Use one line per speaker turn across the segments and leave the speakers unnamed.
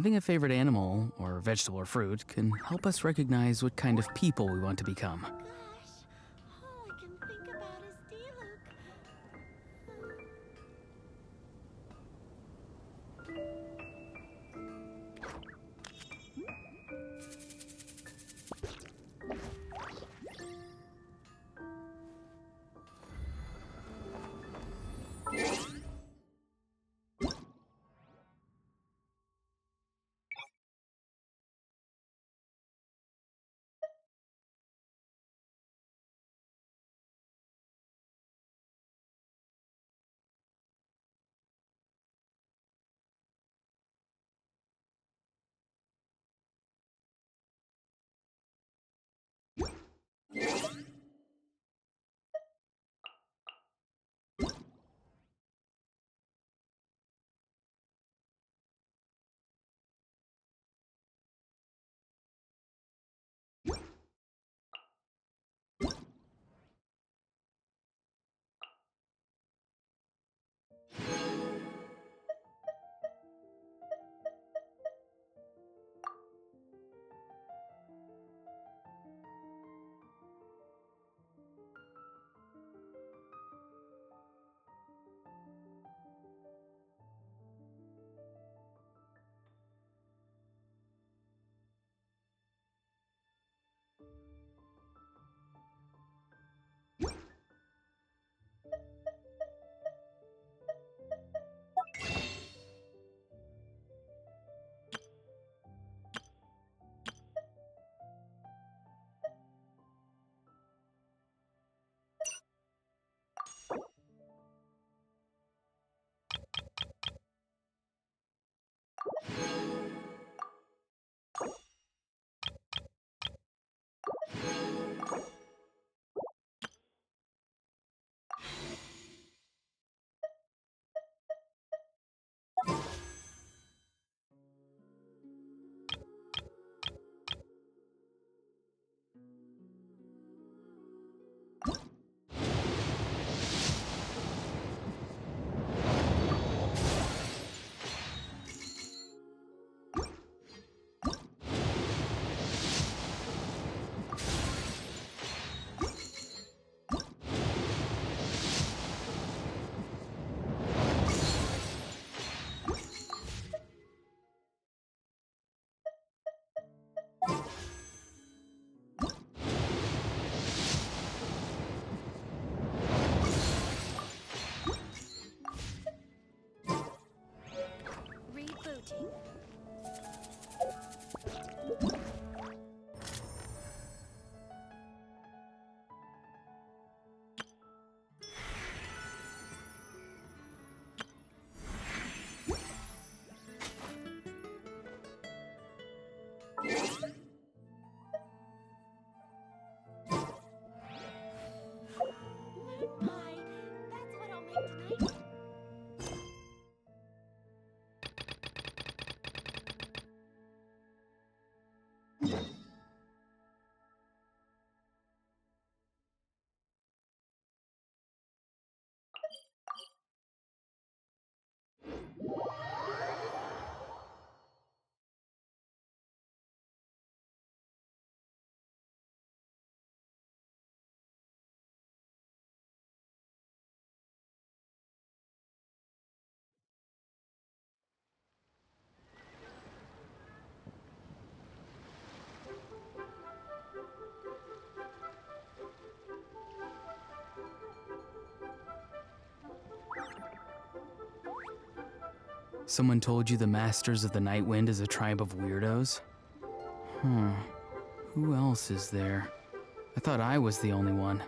Having a favorite animal, or vegetable or fruit, can help us recognize what kind of people we want to become.
Gosh, all I can think about is Diluc. Rebooting. Moon pie. That's what I'll make tonight.
Someone told you the Masters of the Night Wind is a tribe of weirdos? Who else is there? I thought I was the only one.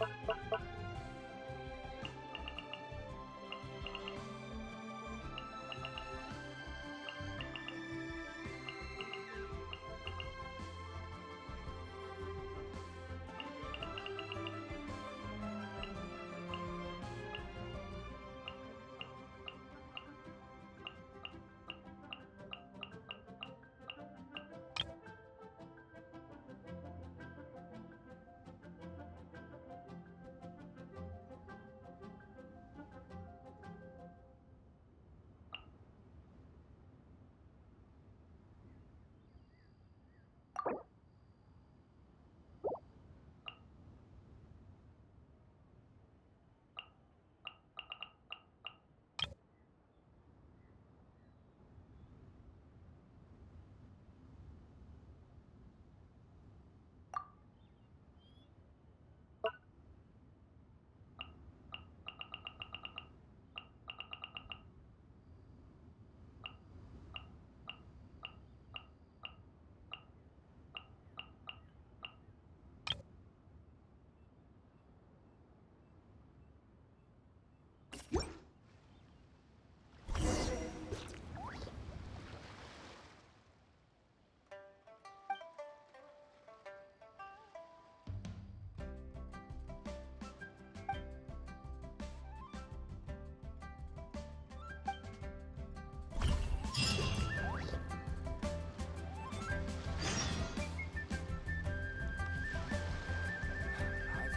I've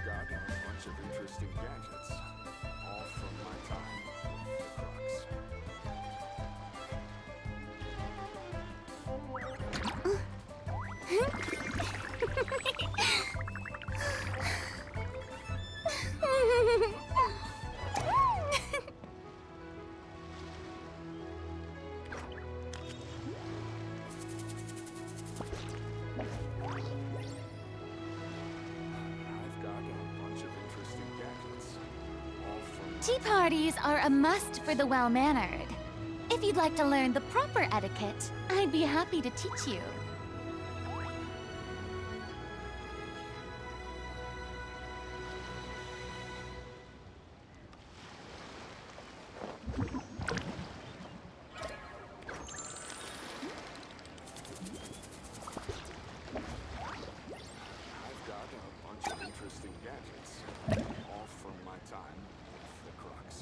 got a bunch of interesting gadgets, all from my time with the Crocs. I've got a bunch of interesting gadgets, all from
Tea parties are a must for the well-mannered. If you'd like to learn the proper etiquette, I'd be happy to teach you.
I've got a bunch of interesting gadgets, all from my time with the Crocs.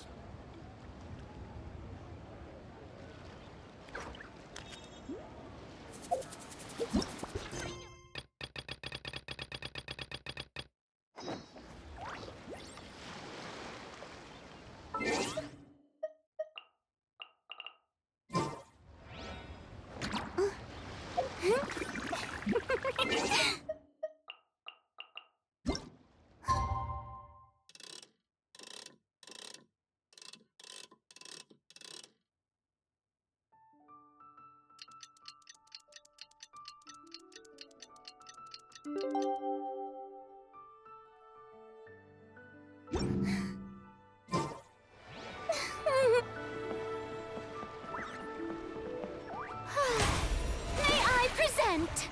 May I present?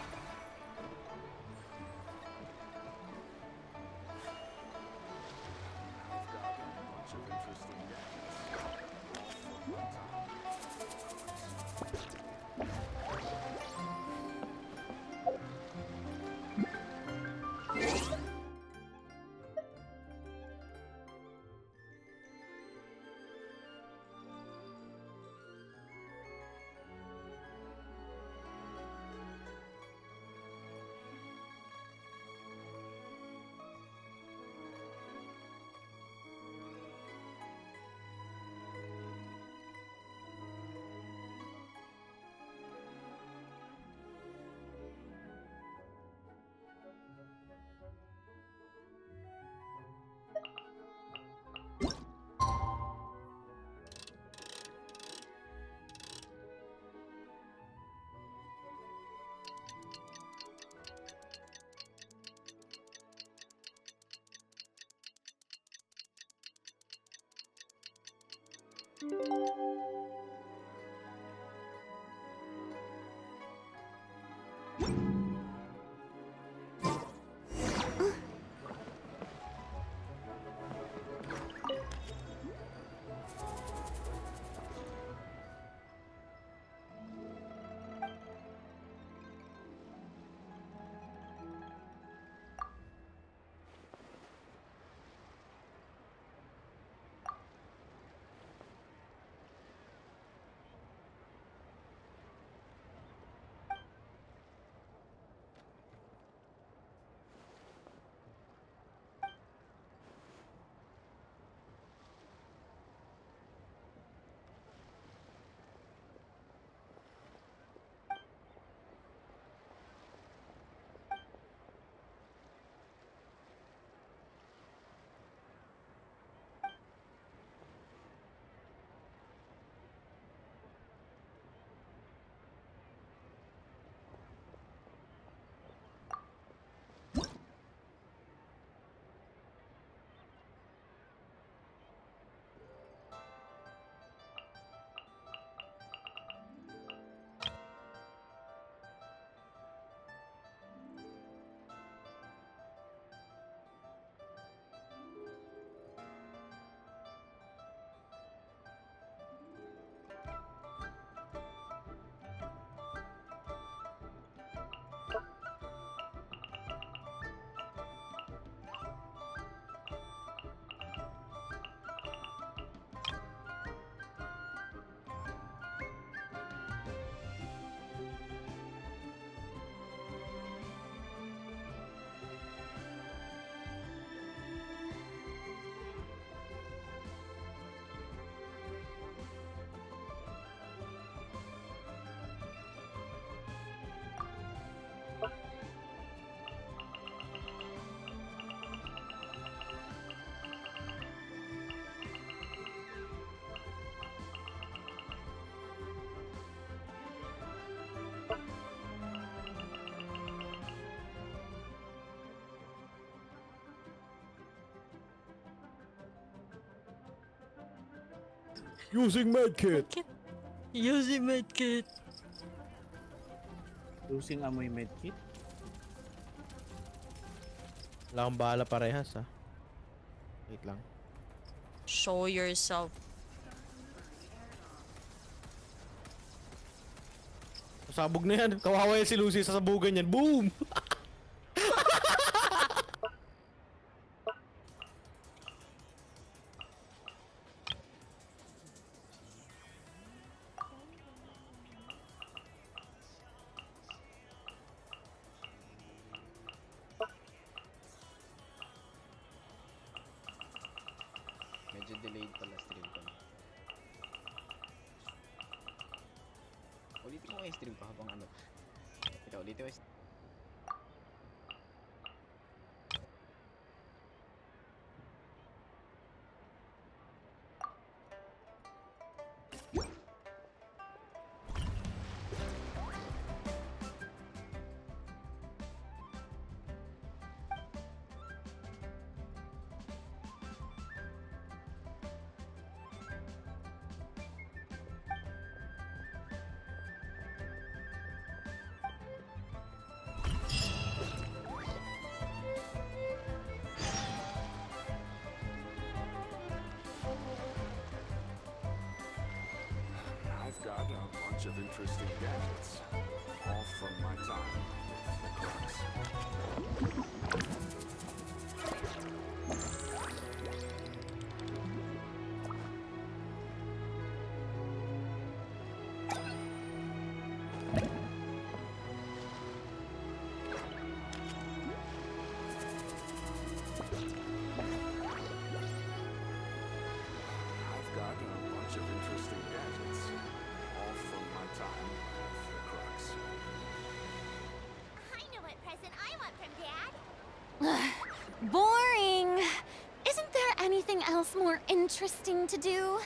I've got a bunch of interesting gadgets, all from my time with the Crocs.
Using medkit.
Using medkit.
Using amoy medkit.
Wala akong bala parehas ha. Wait lang.
Show yourself.
Sabog na yan. Kawawa yan si Lucy sa sabugan yan. Boom!
Medyo delayed pala stream ko. Ulitin mo yung stream ko habang ano. Ikaw, ulitin mo yung
I've got a bunch of interesting gadgets, all from my time with the crooks. I've got a bunch of interesting gadgets, all from my time with the crooks.
I know what present I want from Dad.
Boring. Isn't there anything else more interesting to do?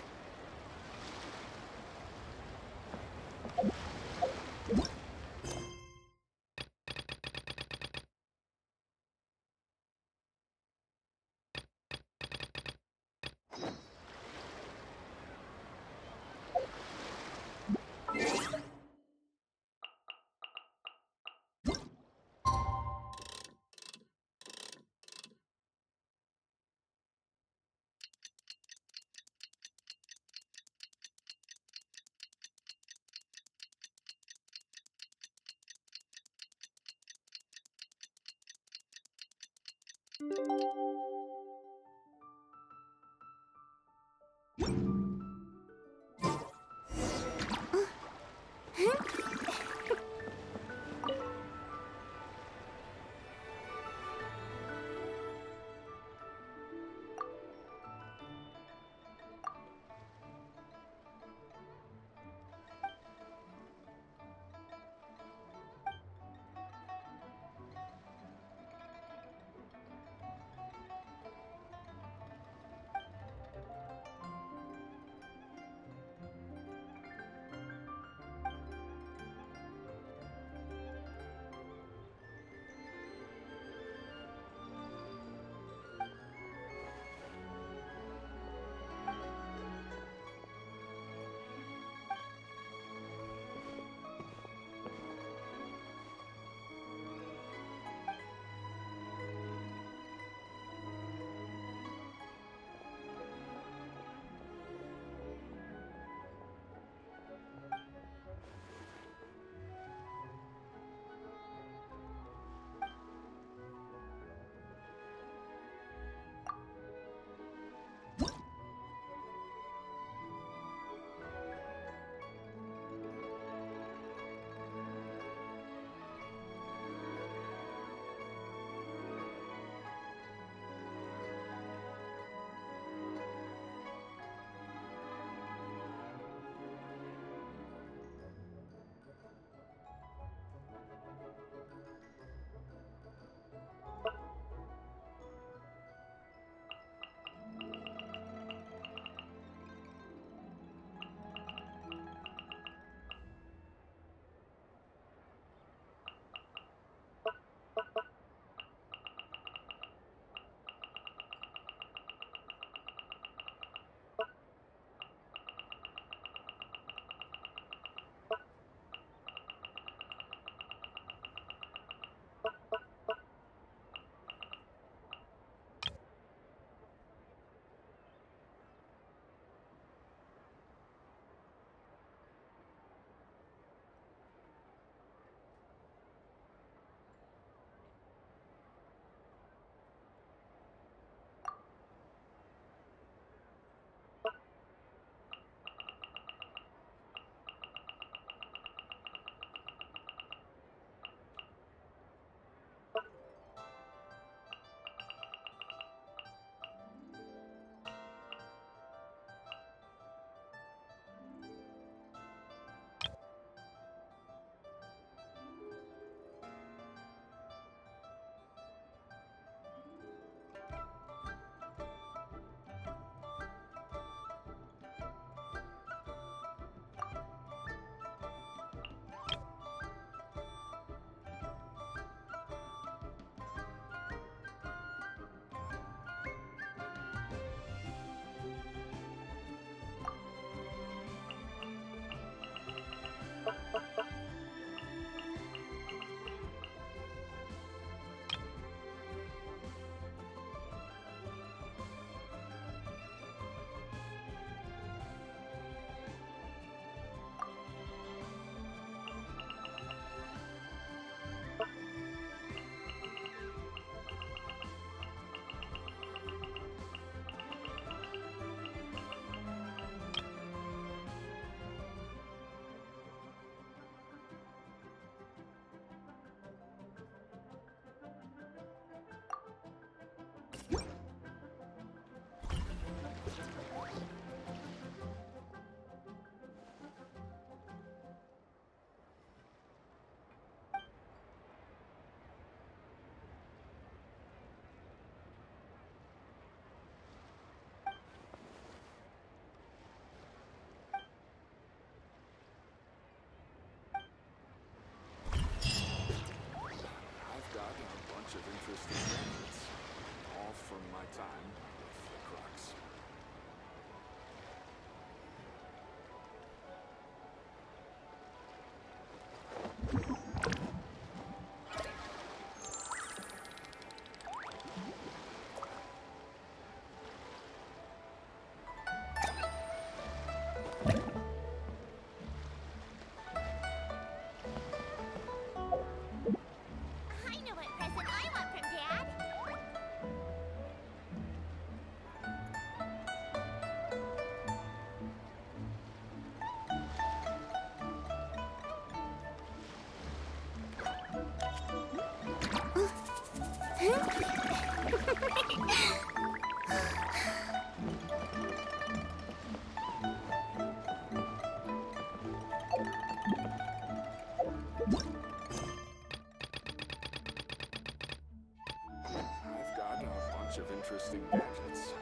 bunch of interesting gadgets,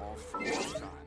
all from my time.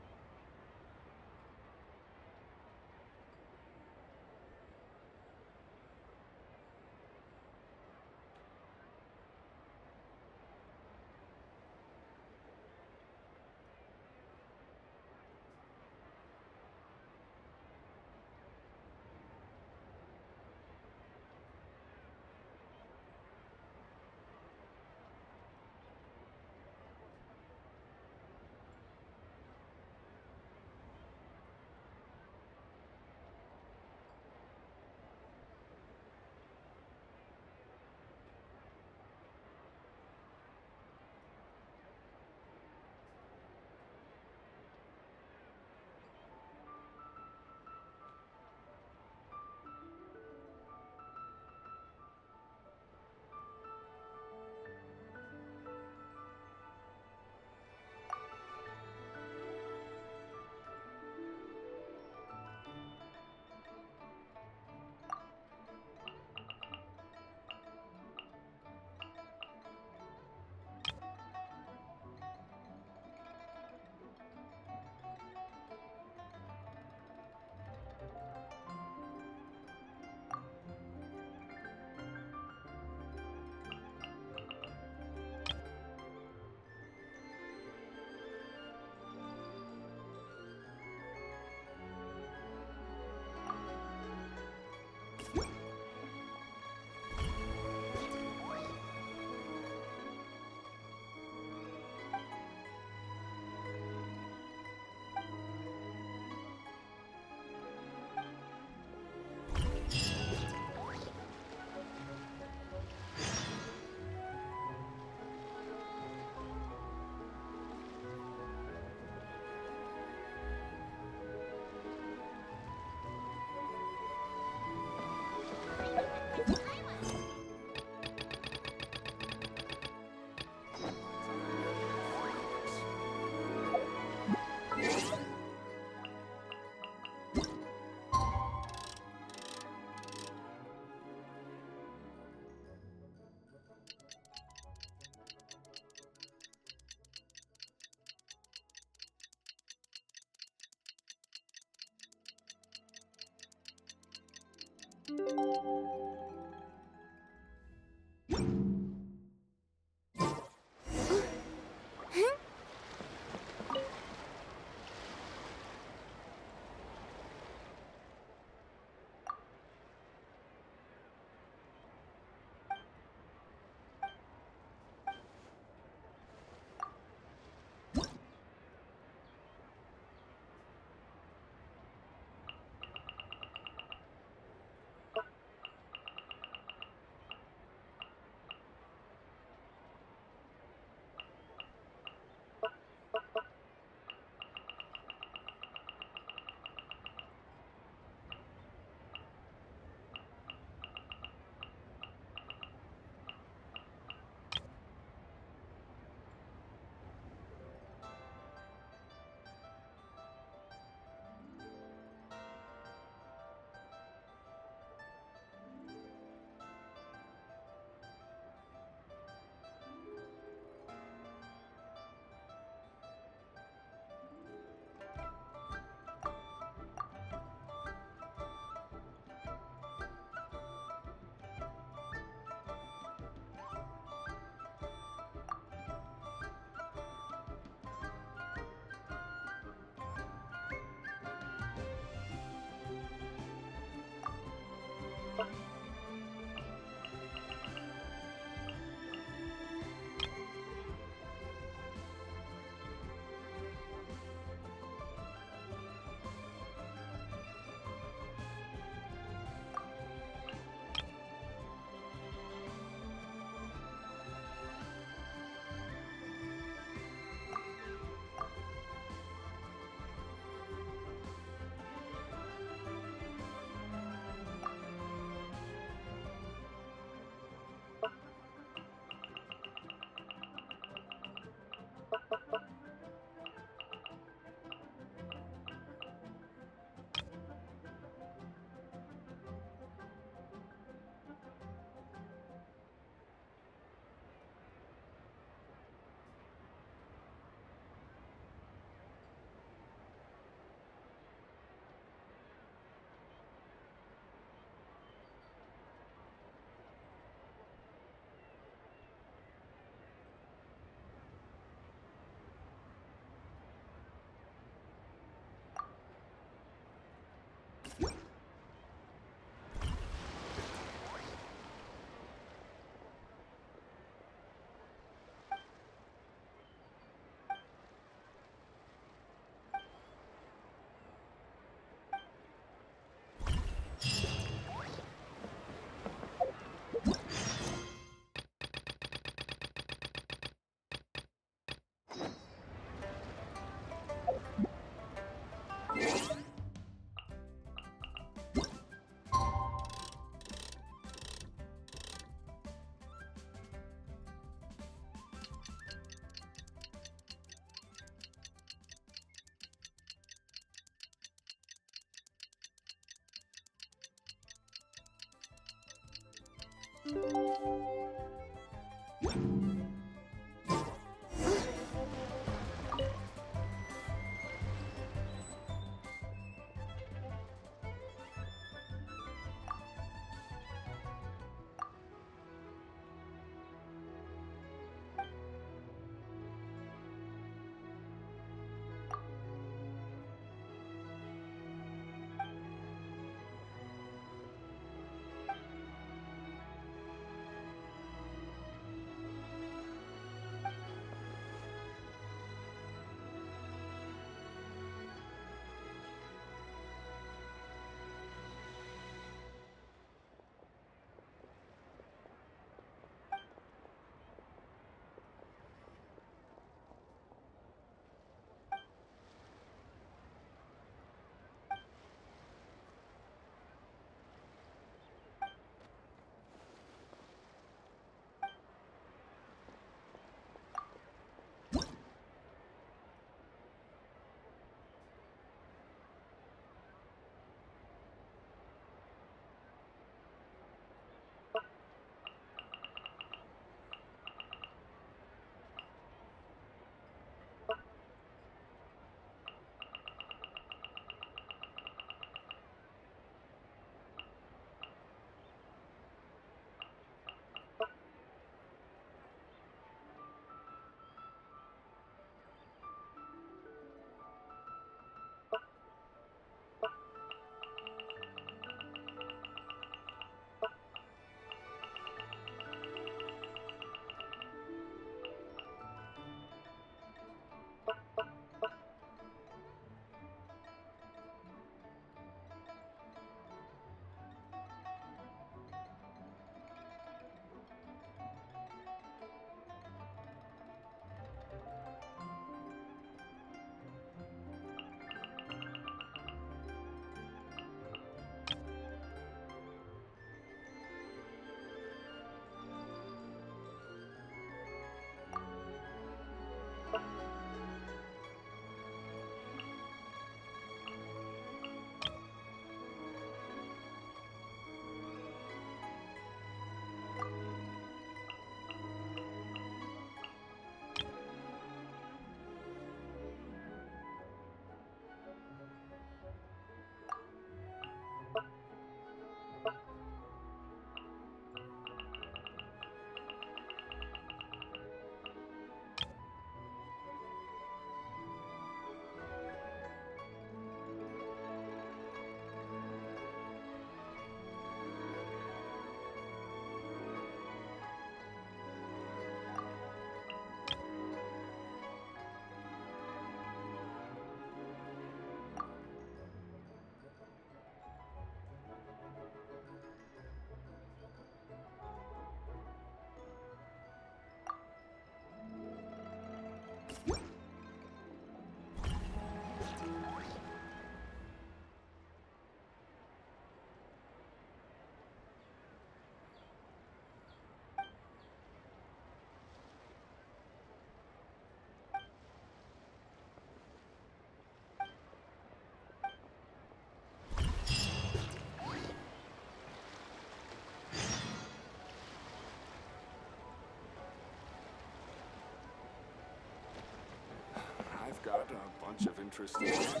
I've got a bunch of interesting gadgets.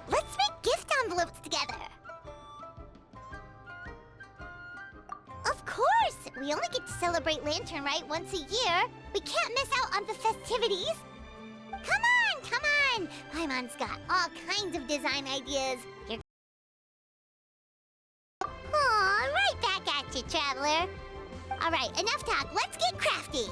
Let's make gift envelopes together. Of course! We only get to celebrate Lantern Rite once a year. We can't miss out on the festivities. Come on, come on! Paimon's got all kinds of design ideas. You're... Aw, right back at you, Traveler. All right, enough talk. Let's get crafty.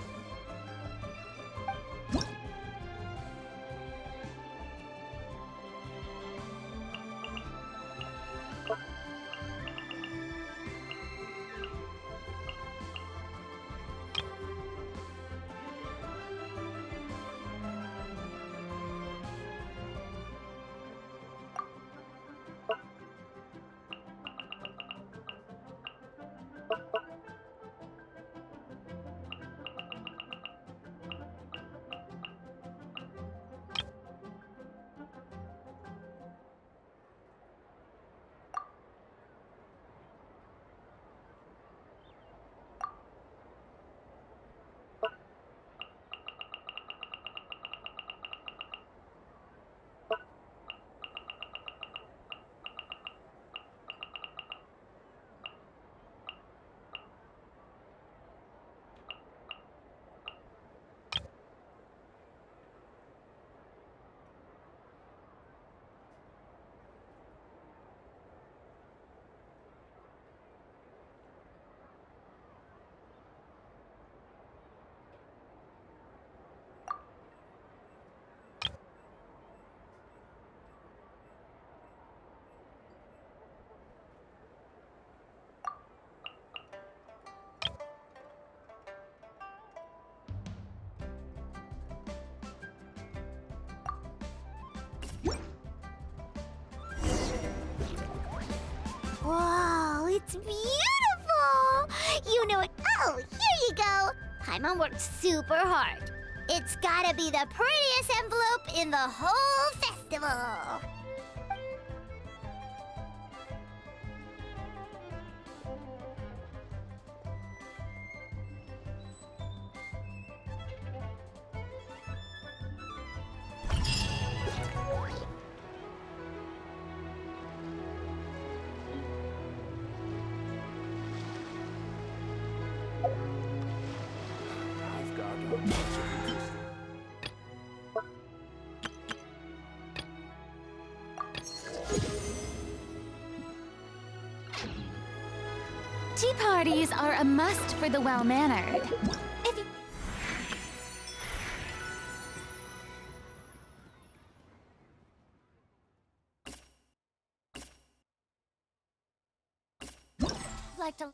Whoa, it's beautiful! You know it. Oh, here you go. Paimon worked super hard. It's gotta be the prettiest envelope in the whole festival.
bunch of interesting.
Tea parties are a must for the well-mannered. If you like to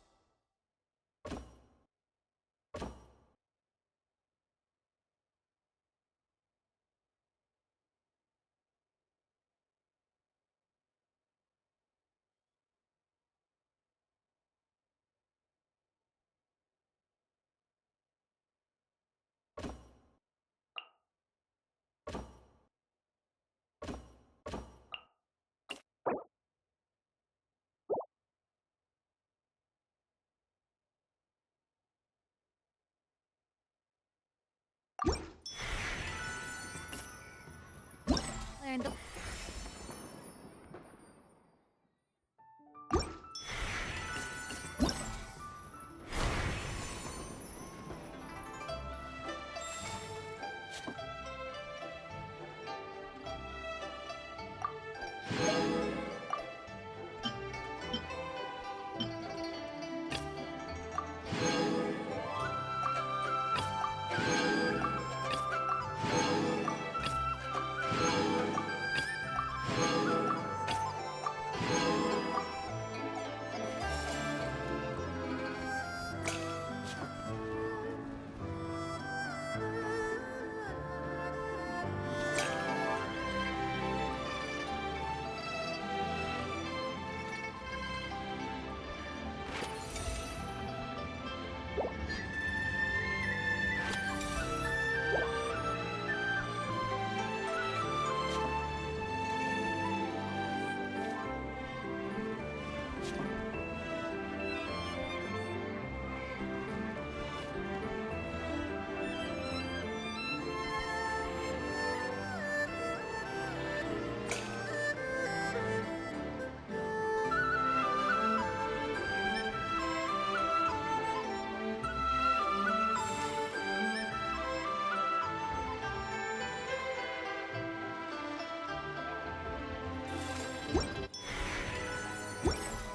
learn the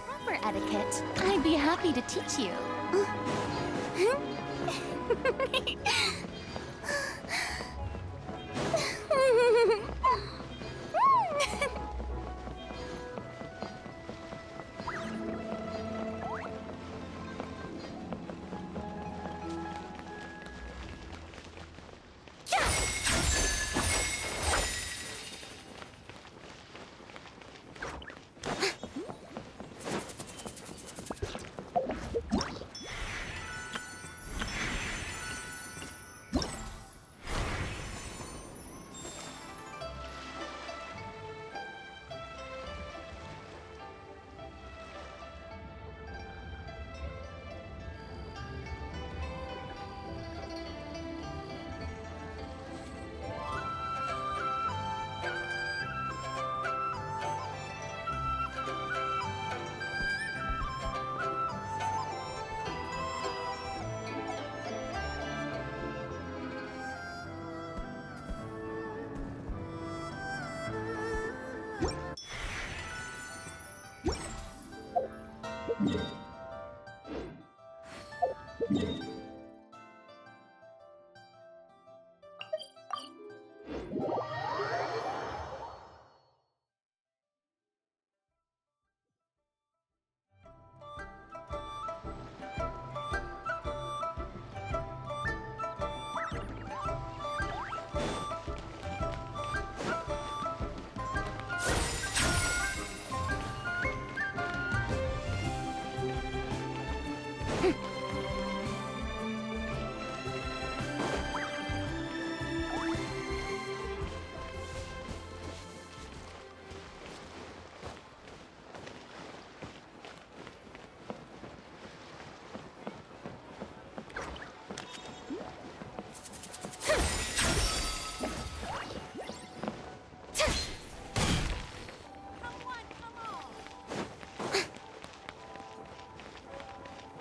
proper etiquette. I'd be happy to teach you.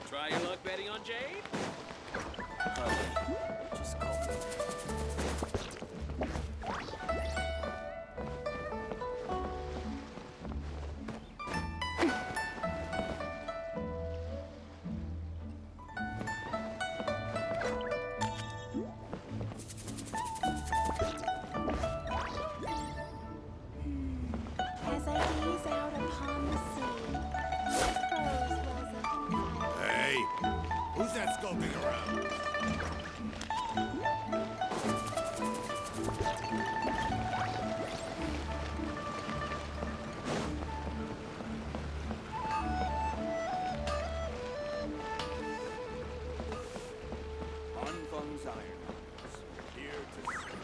Try your luck betting on Jade?
Just
As I gaze out upon the sea, prose wells up inside.
Hey, who's that skulking around?
Anfang's Iron Hounds, here to stay.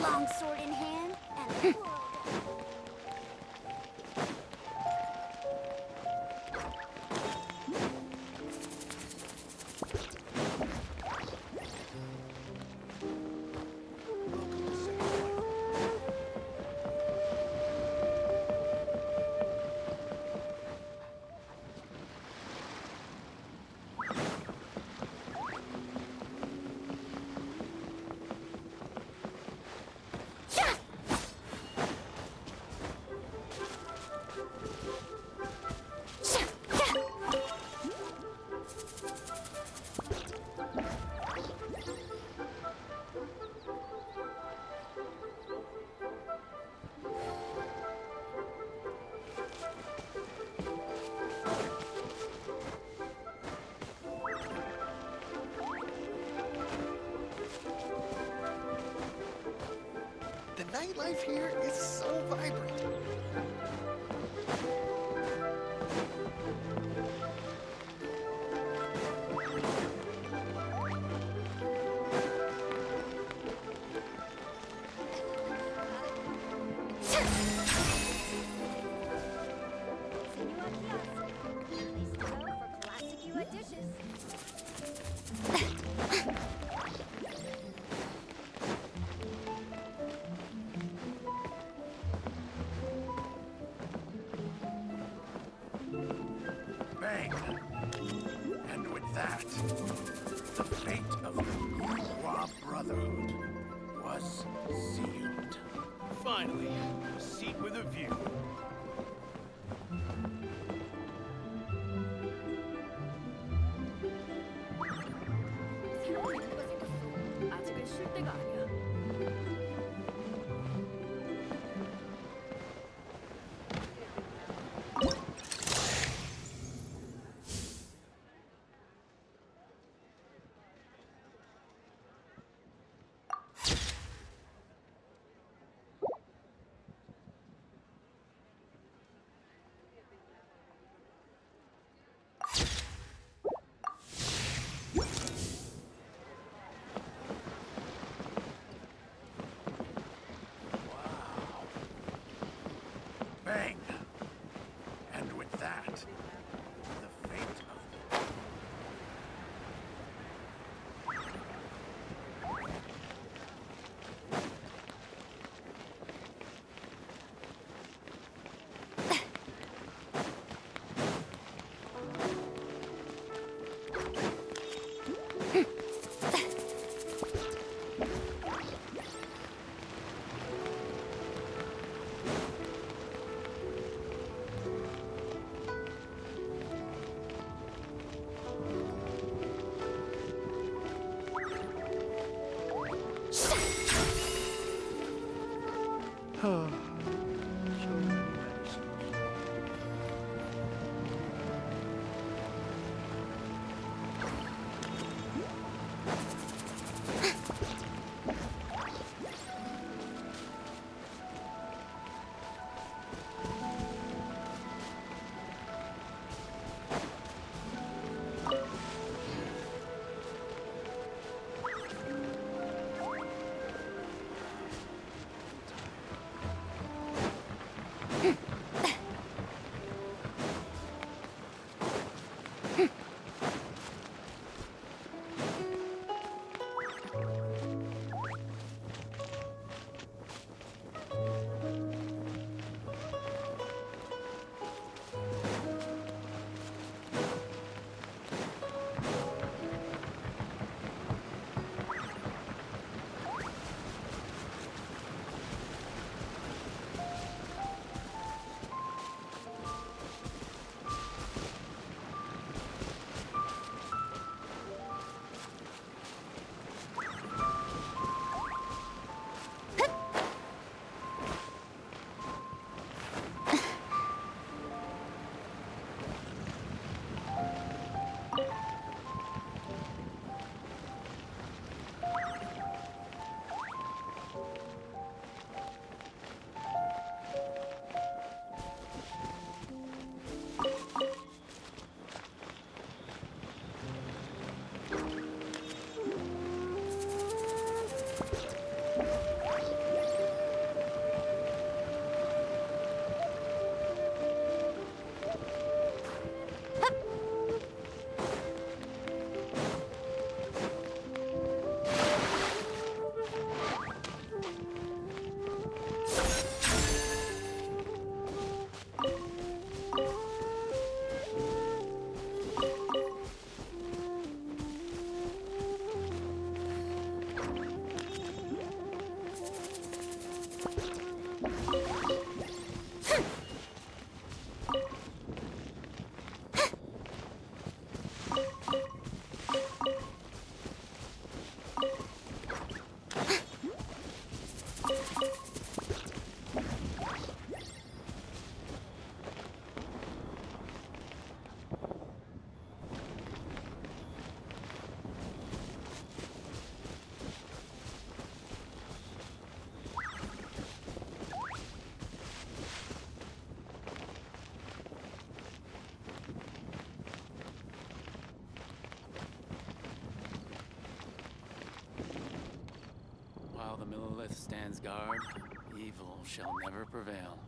Long sword in hand and a whirlwind.
The nightlife here is so vibrant.
Senua Kiosk. Please go for classic Yua dishes.
Bang! And with that, the fate of the Bourgeois Brotherhood was sealed. Finally, a seat with a view.
새로운 인구가 생겼어. 아직은 쉴 때가 아니야.
earth stands guard, evil shall never prevail.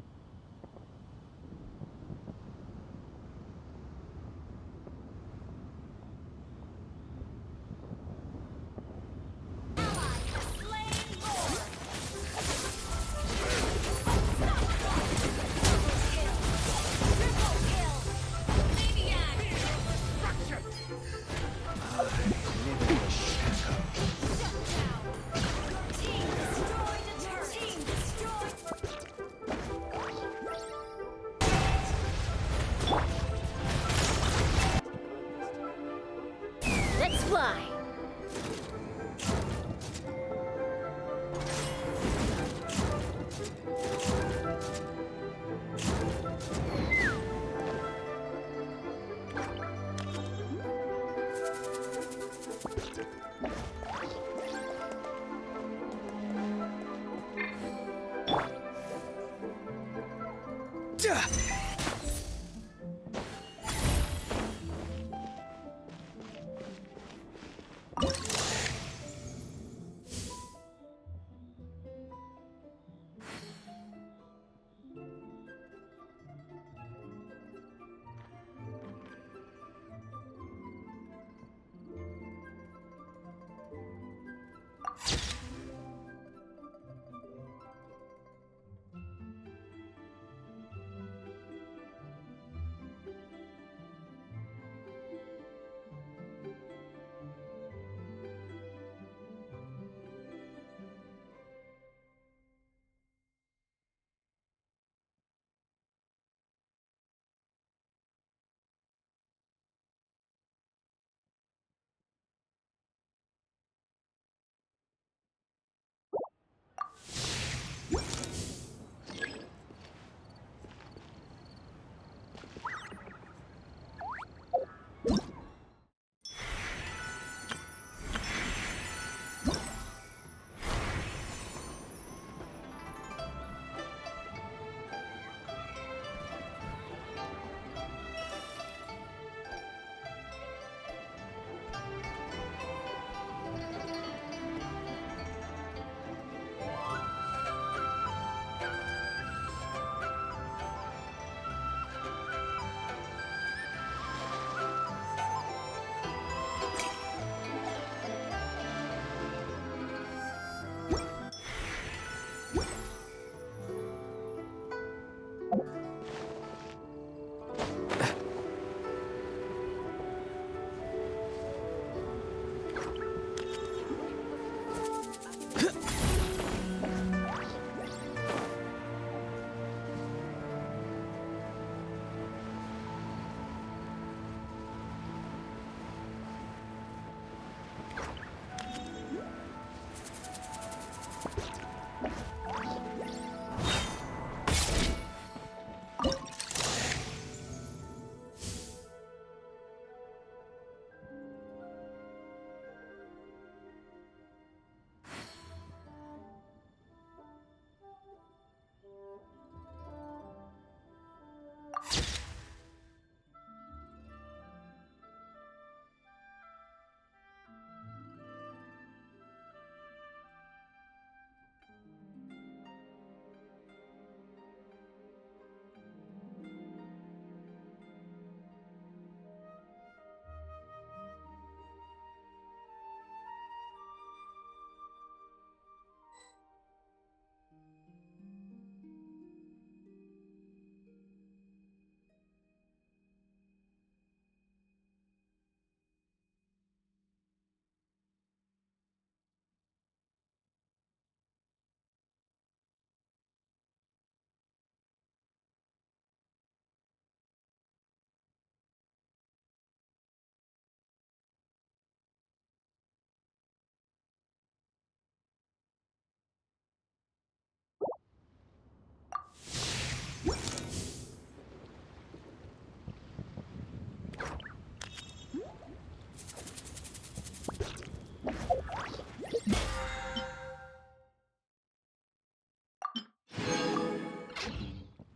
Let's fly!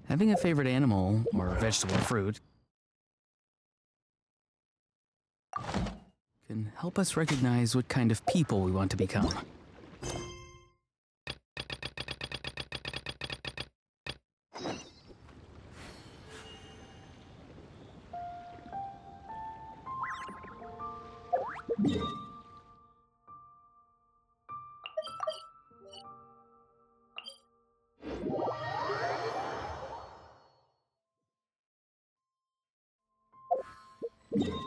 Having a favorite animal, or vegetable or fruit, can help us recognize what kind of people we want to become.
Welcome.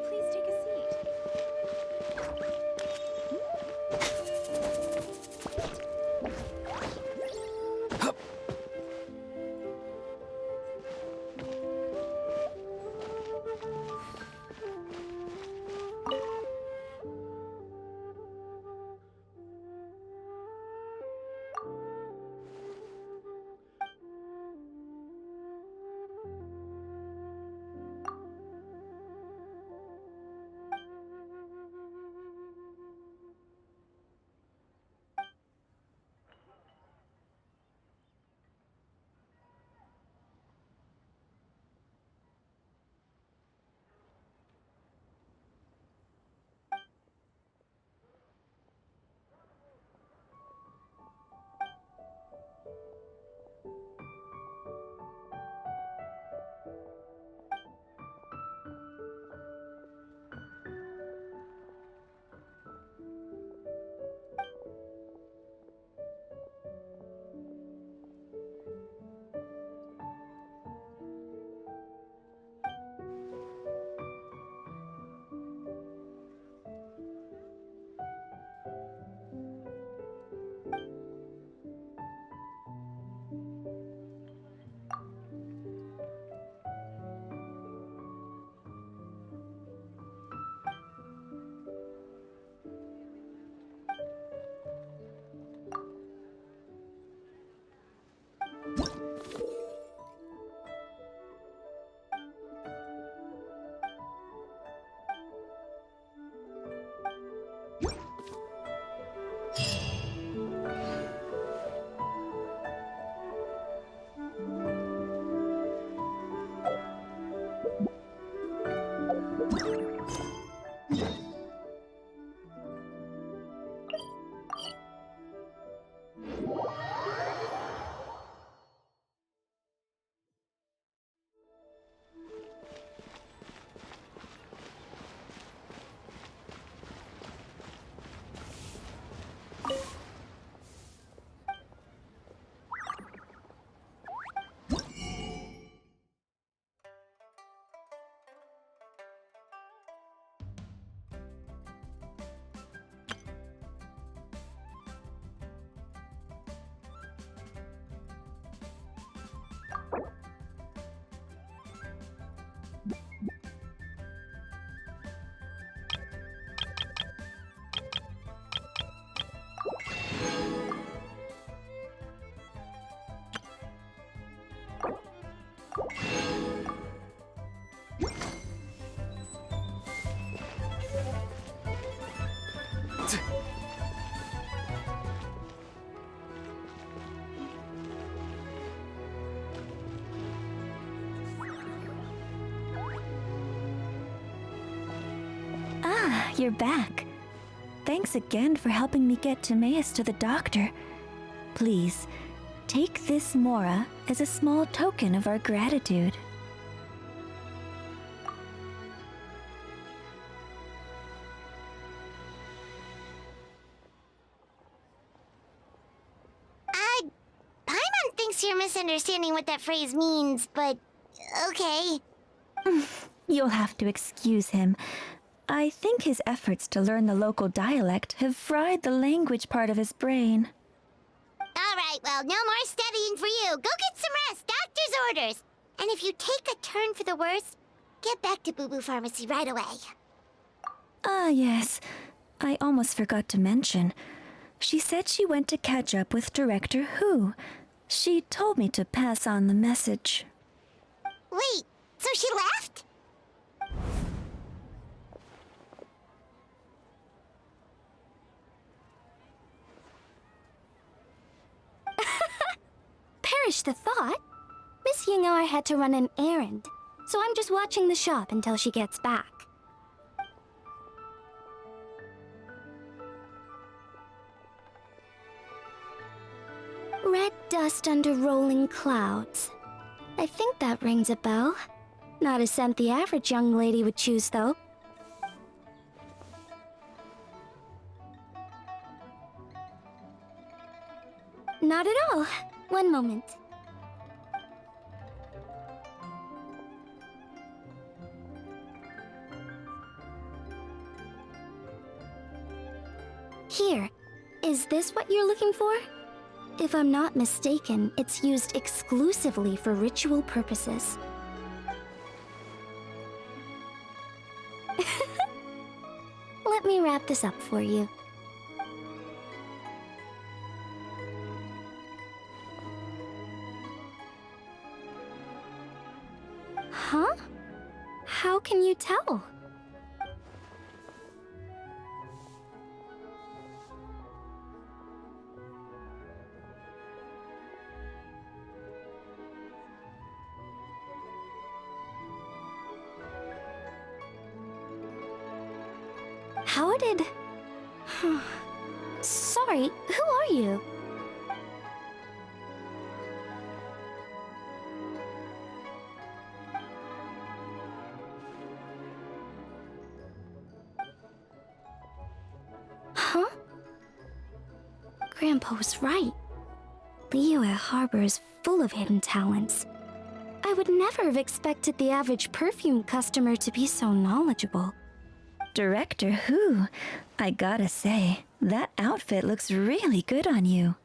Please take a seat.
Ah, you're back. Thanks again for helping me get Timaeus to the doctor. Please, take this Mora as a small token of our gratitude.
Paimon thinks you're misunderstanding what that phrase means, but okay.
You'll have to excuse him. I think his efforts to learn the local dialect have fried the language part of his brain.
All right, well, no more studying for you. Go get some rest. Doctor's orders. And if you take a turn for the worse, get back to Boo Boo Pharmacy right away.
Ah, yes. I almost forgot to mention. She said she went to catch up with Director Hu. She told me to pass on the message.
Wait, so she left?
Perish the thought. Miss Yingar had to run an errand, so I'm just watching the shop until she gets back. Red dust under rolling clouds. I think that rings a bell. Not a scent the average young lady would choose, though. Not at all. One moment. Here. Is this what you're looking for? If I'm not mistaken, it's used exclusively for ritual purposes. Let me wrap this up for you. Huh? How can you tell? How did... Sorry, who are you? Huh? Grandpa was right. Liyue Harbor is full of hidden talents. I would never have expected the average perfume customer to be so knowledgeable.
Director Who? I gotta say, that outfit looks really good on you.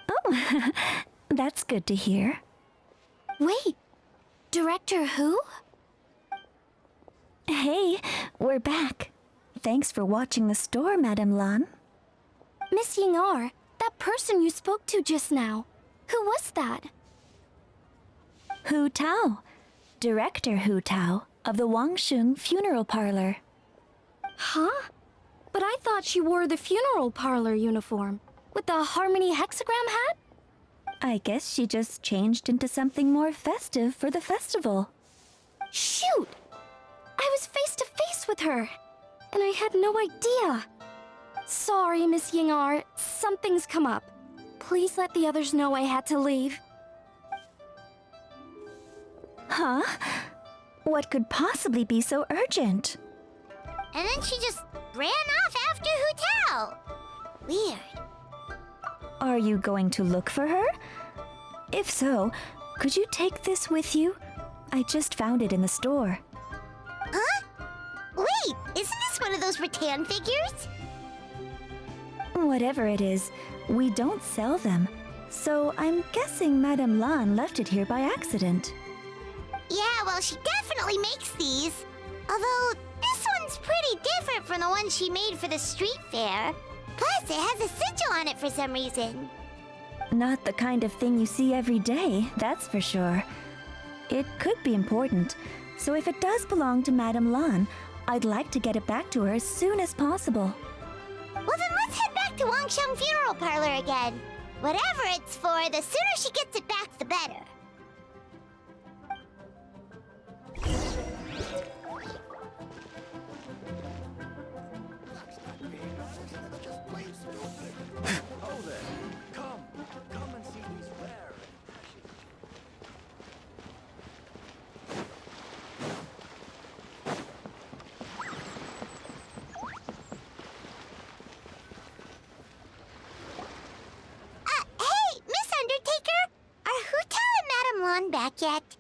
Oh, that's good to hear.
Wait, Director Who?
Hey, we're back. Thanks for watching the store, Madame Lan.
Miss Ying'ar, that person you spoke to just now. Who was that?
Hu Tao, Director Hu Tao of the Wangsheng Funeral Parlor.
Huh? But I thought she wore the funeral parlor uniform, with the Harmony hexagram hat?
I guess she just changed into something more festive for the festival.
Shoot! I was face to face with her, and I had no idea. Sorry, Miss Ying'ar, something's come up. Please let the others know I had to leave.
Huh? What could possibly be so urgent?
And then she just ran off after Hu Tao. Weird.
Are you going to look for her? If so, could you take this with you? I just found it in the store.
Huh? Wait, isn't this one of those rattan figures?
Whatever it is, we don't sell them. So I'm guessing Madame Lan left it here by accident.
Yeah, well, she definitely makes these. Although, this one's pretty different from the one she made for the street fair. Plus, it has a sigil on it for some reason.
Not the kind of thing you see every day, that's for sure. It could be important, so if it does belong to Madame Lan, I'd like to get it back to her as soon as possible.
Well, then let's head back to Wangsheng Funeral Parlor again. Whatever it's for, the sooner she gets it back, the better.
Oh there! Come and see these rare
Hey, Miss Undertaker! Are Hu Tao and Madame Lan back yet?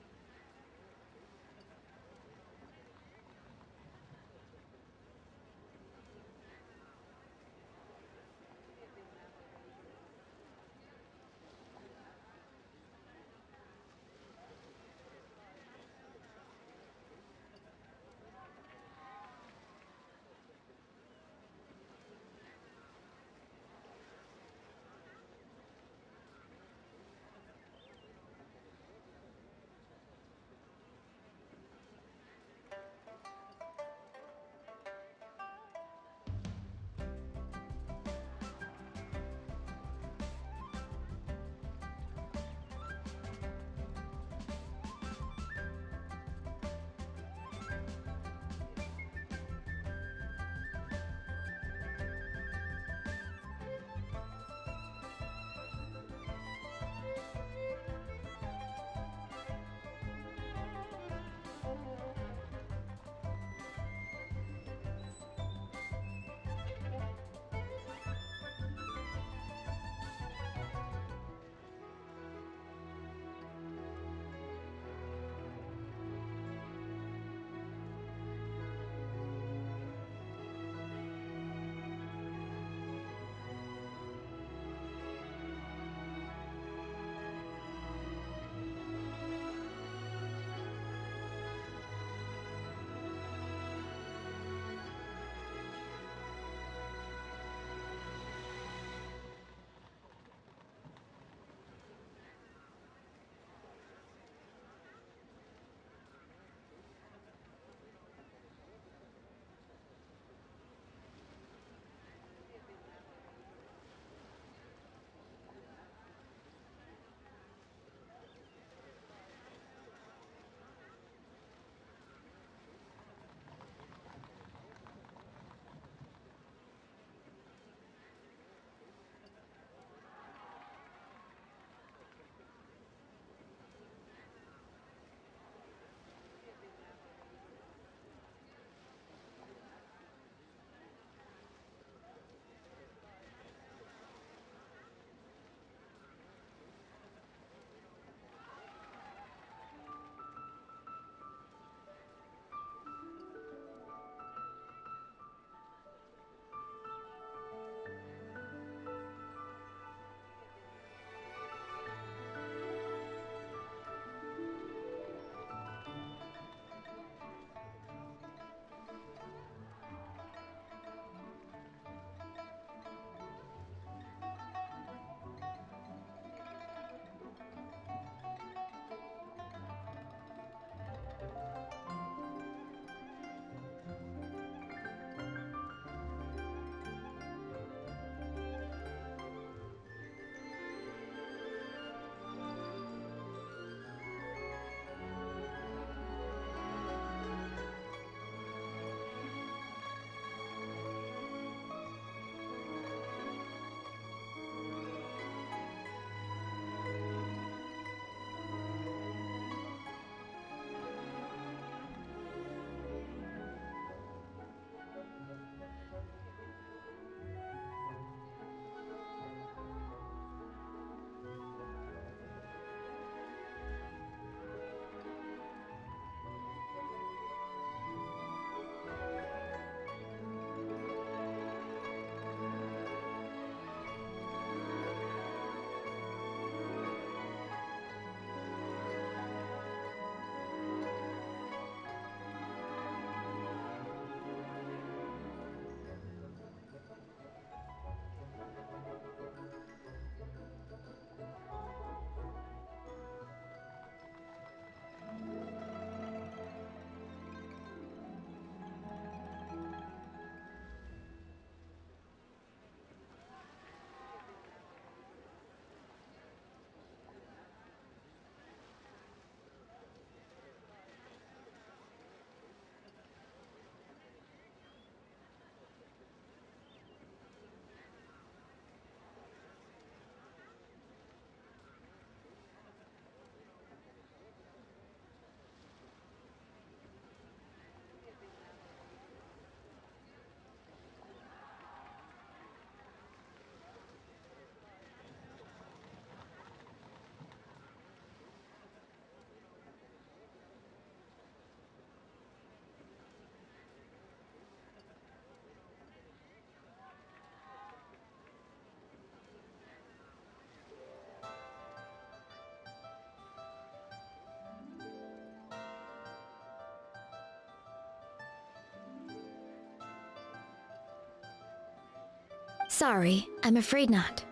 Sorry, I'm afraid not.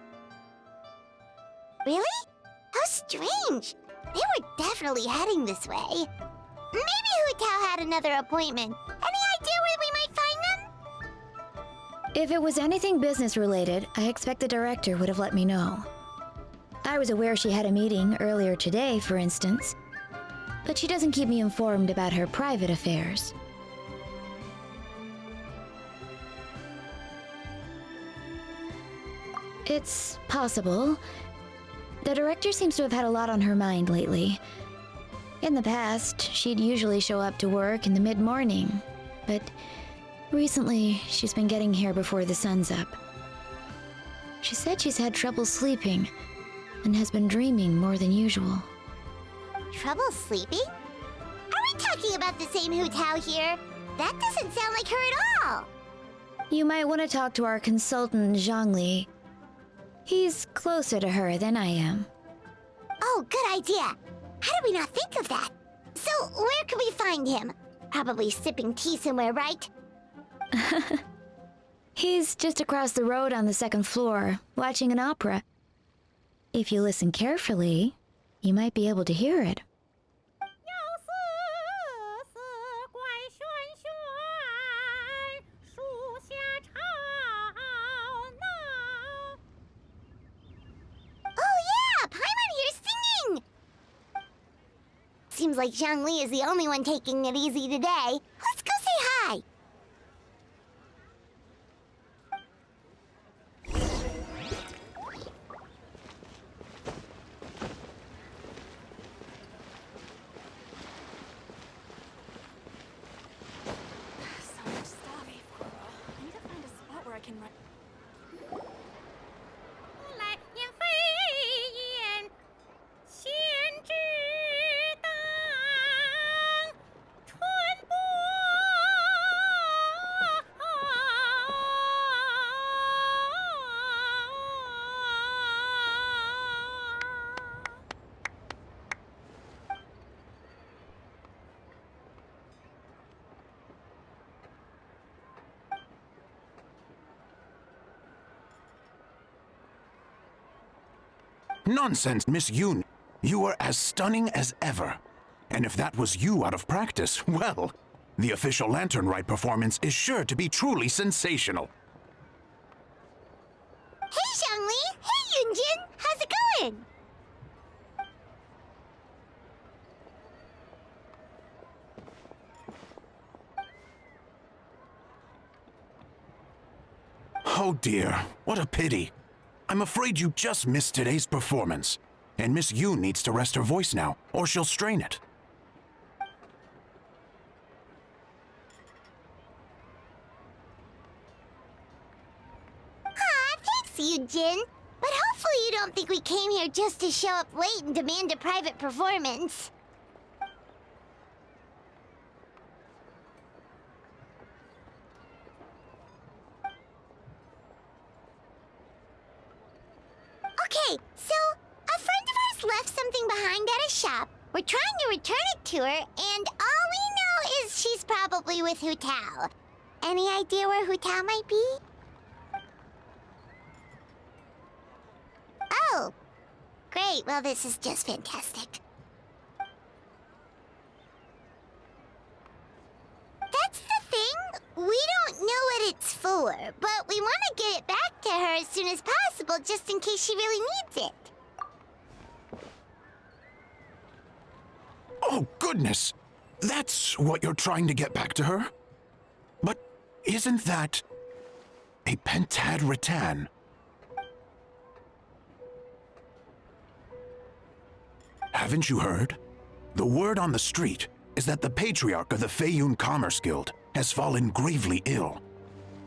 Really? How strange. They were definitely heading this way. Maybe Hu Tao had another appointment. Any idea where we might find them?
If it was anything business related, I expect the director would have let me know. I was aware she had a meeting earlier today, for instance, but she doesn't keep me informed about her private affairs. It's possible. The director seems to have had a lot on her mind lately. In the past, she'd usually show up to work in the mid-morning, but recently she's been getting here before the sun's up. She said she's had trouble sleeping and has been dreaming more than usual.
Trouble sleeping? Are we talking about the same Hu Tao here? That doesn't sound like her at all.
You might want to talk to our consultant, Zhongli. He's closer to her than I am.
Oh, good idea. How did we not think of that? So, where could we find him? Probably sipping tea somewhere, right?
He's just across the road on the second floor, watching an opera. If you listen carefully, you might be able to hear it.
Oh yeah, Paimon here's singing! Seems like Zhongli is the only one taking it easy today. Let's go say hi!
So much stuff. I need to find a spot where I can run.
Nonsense, Miss Yoon. You are as stunning as ever. And if that was you out of practice, well, the official Lantern Rite performance is sure to be truly sensational.
Hey, Zhongli! Hey, Yunjin! How's it going?
Oh dear, what a pity. I'm afraid you just missed today's performance. And Miss Yoon needs to rest her voice now, or she'll strain it.
Thanks, Yunjin. But hopefully you don't think we came here just to show up late and demand a private performance. Okay, so a friend of ours left something behind at a shop. We're trying to return it to her, and all we know is she's probably with Hu Tao. Any idea where Hu Tao might be? Oh, great. Well, this is just fantastic. That's the thing. We don't know what it's for, but we want to get it back to her as soon as possible just in case she really needs it.
Oh, goodness! That's what you're trying to get back to her? But isn't that a pentad rattan? Haven't you heard? The word on the street is that the patriarch of the Feiyun Commerce Guild has fallen gravely ill.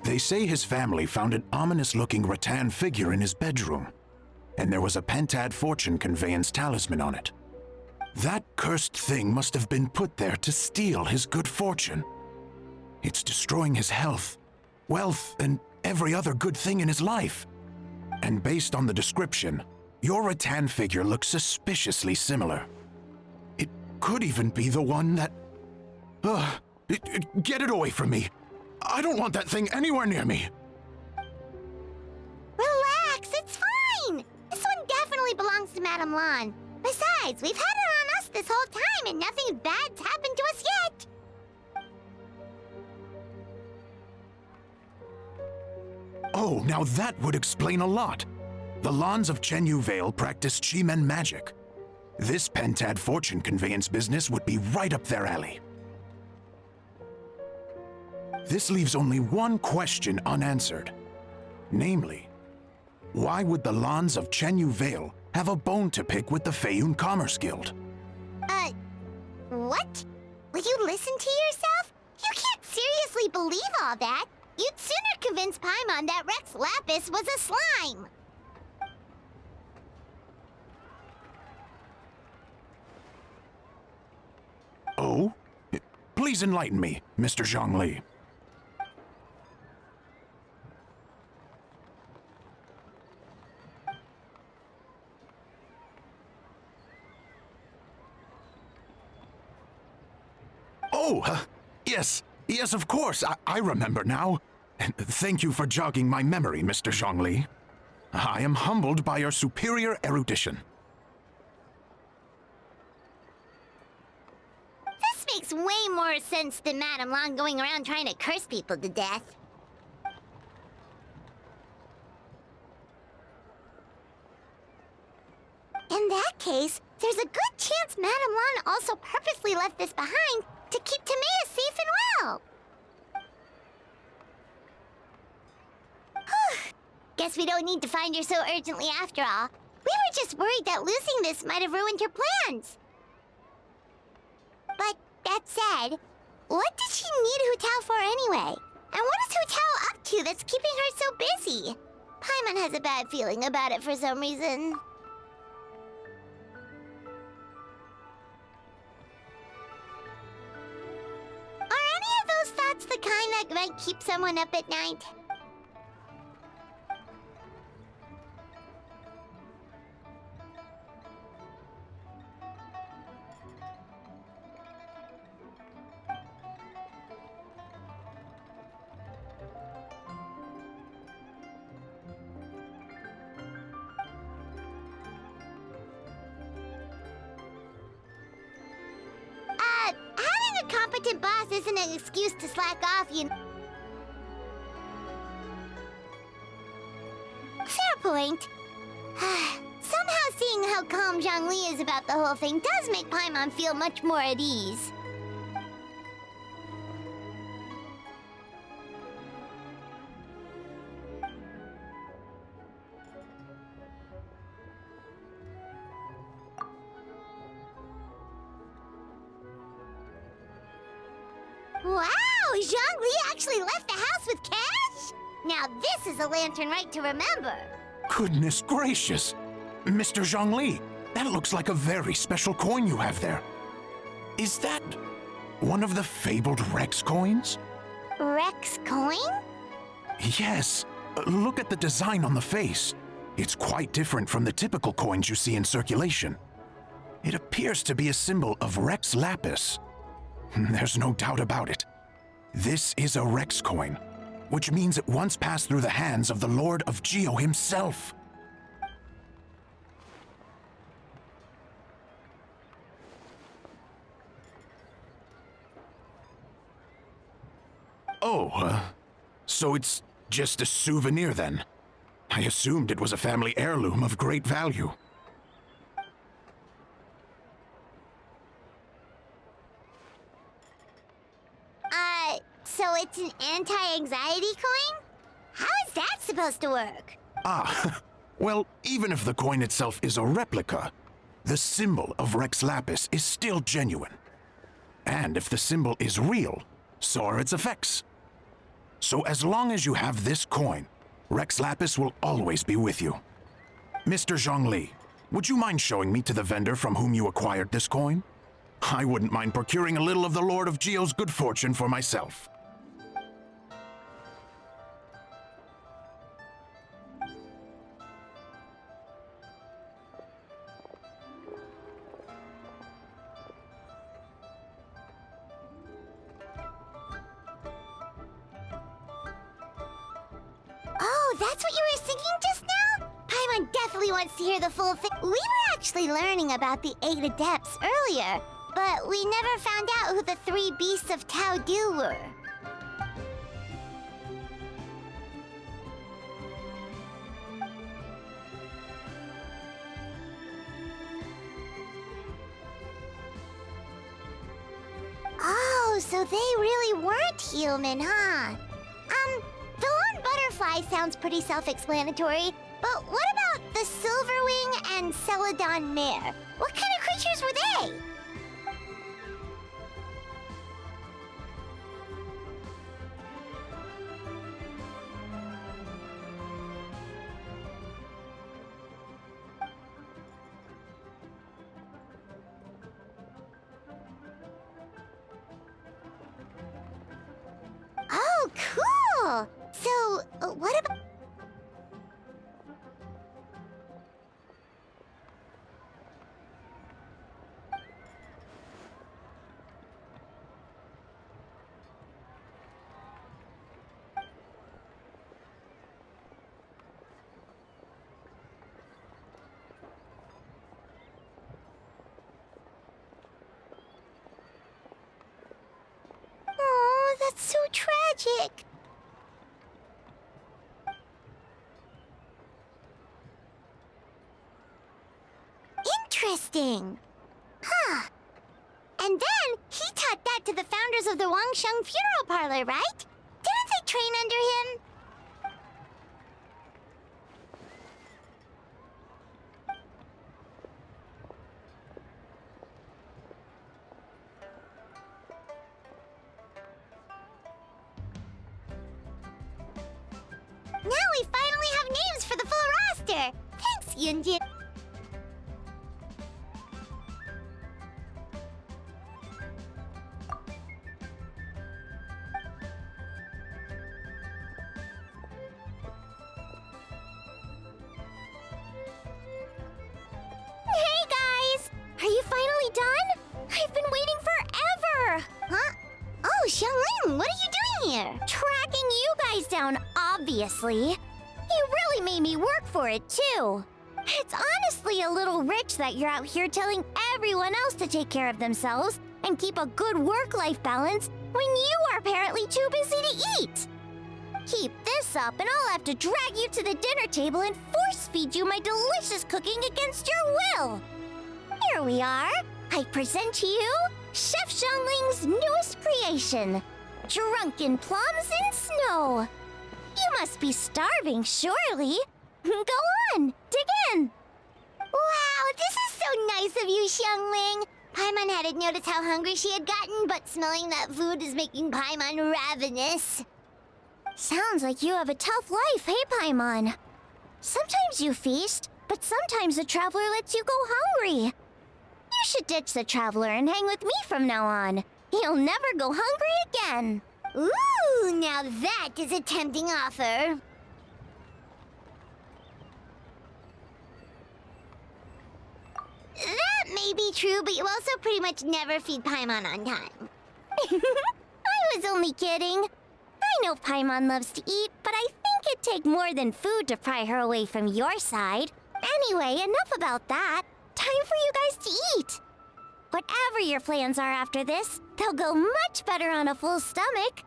They say his family found an ominous-looking rattan figure in his bedroom, and there was a pentad fortune conveyance talisman on it. That cursed thing must have been put there to steal his good fortune. It's destroying his health, wealth, and every other good thing in his life. And based on the description, your rattan figure looks suspiciously similar. It could even be the one that... Get it away from me! I don't want that thing anywhere near me!
trust Madame Lan. Besides, we've had it on us this whole time and nothing bad's happened to us yet.
Oh, now that would explain a lot. The Lans of Chenyu Vale practice Chi-Men magic. This Pentad fortune conveyance business would be right up their alley. This leaves only one question unanswered. Namely, why would the Lans of Chenyu Vale have a bone to pick with the Feiyun Commerce Guild?
What? Will you listen to yourself? You can't seriously believe all that. You'd sooner convince Paimon that Rex Lapis was a slime.
Oh? Please enlighten me, Mr. Zhongli. Oh, yes, of course. I remember now. And thank you for jogging my memory, Mr. Zhongli. I am humbled by your superior erudition.
This makes way more sense than Madame Lan going around trying to curse people to death. In that case, there's a good chance Madame Lan also purposely left this behind to keep Timea safe and well. Guess we don't need to find her so urgently after all. We were just worried that losing this might have ruined her plans. But that said, what did she need Hu Tao for anyway? And what is Hu Tao up to that's keeping her so busy? Paimon has a bad feeling about it for some reason. Are any of those thoughts the kind that might keep someone up at night? Having a competent boss isn't an excuse to slack off, you know. Fair point. Somehow seeing how calm Zhongli is about the whole thing does make Paimon feel much more at ease. Wow! Zhongli actually left the house with cash? Now this is a lantern right to remember.
Goodness gracious! Mr. Zhongli, that looks like a very special coin you have there. Is that one of the fabled Rex coins?
Rex coin?
Yes. Look at the design on the face. It's quite different from the typical coins you see in circulation. It appears to be a symbol of Rex Lapis. There's no doubt about it. This is a Rex coin, which means it once passed through the hands of the Lord of Geo himself. Oh, so it's just a souvenir then? I assumed it was a family heirloom of great value.
So it's an anti-anxiety coin? How is that supposed to work?
Well, even if the coin itself is a replica, the symbol of Rex Lapis is still genuine. And if the symbol is real, so are its effects. So as long as you have this coin, Rex Lapis will always be with you. Mr. Zhongli, would you mind showing me to the vendor from whom you acquired this coin? I wouldn't mind procuring a little of the Lord of Geo's good fortune for myself.
Oh, that's what you were singing just now? Paimon definitely wants to hear the full thing. We were actually learning about the 8 Adepts earlier, but we never found out who the 3 Beasts of Tao Du were. Oh, so they really weren't human, huh? The Lone Butterfly sounds pretty self-explanatory, but what about the Silverwing and Celadon Mare? What kind of creatures were they? Oh, cool! So, what about... Oh, that's so tragic. Interesting. Huh. And then he taught that to the founders of the Wangsheng Funeral Parlor, right? Didn't they train under him? Now we finally have names for the full roster! Thanks, Yunjin! Hey guys! Are you finally done? I've been waiting forever! Huh? Oh, Xiangling, what are you doing here? Tracking you guys down, obviously. You really made me work for it, too. It's honestly a little rich that you're out here telling everyone else to take care of themselves and keep a good work-life balance when you are apparently too busy to eat. Keep this up and I'll have to drag you to the dinner table and force-feed you my delicious cooking against your will. Here we are. I present to you Chef Xiangling's newest creation, Drunken Plums in Snow. You must be starving, surely. Go on, dig in. Wow, this is so nice of you, Xiangling. Paimon hadn't noticed how hungry she had gotten, but smelling that food is making Paimon ravenous. Sounds like you have a tough life, hey, Paimon? Sometimes you feast, but sometimes the traveler lets you go hungry. You should ditch the traveler and hang with me from now on. You'll never go hungry again. Ooh, now that is a tempting offer. That may be true, but you also pretty much never feed Paimon on time. I was only kidding. I know Paimon loves to eat, but I think it'd take more than food to pry her away from your side. Anyway, enough about that. Time for you guys to eat. Whatever your plans are after this, they'll go much better on a full stomach.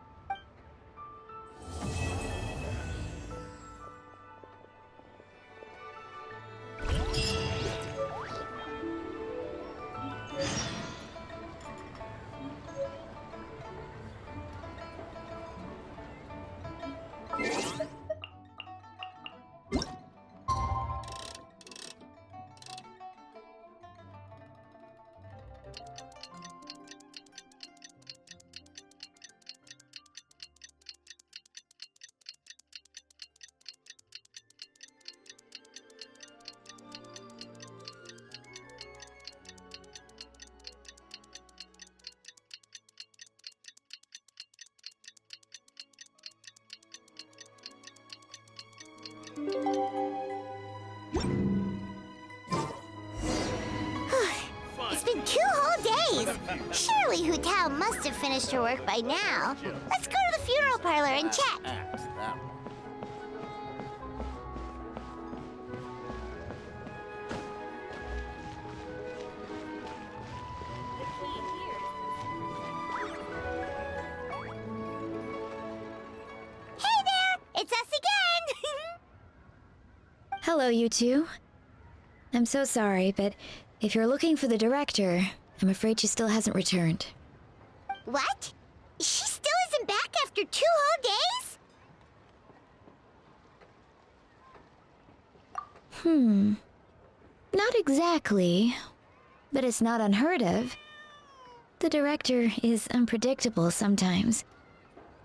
It's been 2 whole days. Surely Hu Tao must have finished her work by now. Let's go to the funeral parlor and check.
Hello, you two. I'm so sorry, but if you're looking for the director, I'm afraid she still hasn't returned.
What? She still isn't back after 2 whole days?
Not exactly, but it's not unheard of. The director is unpredictable sometimes.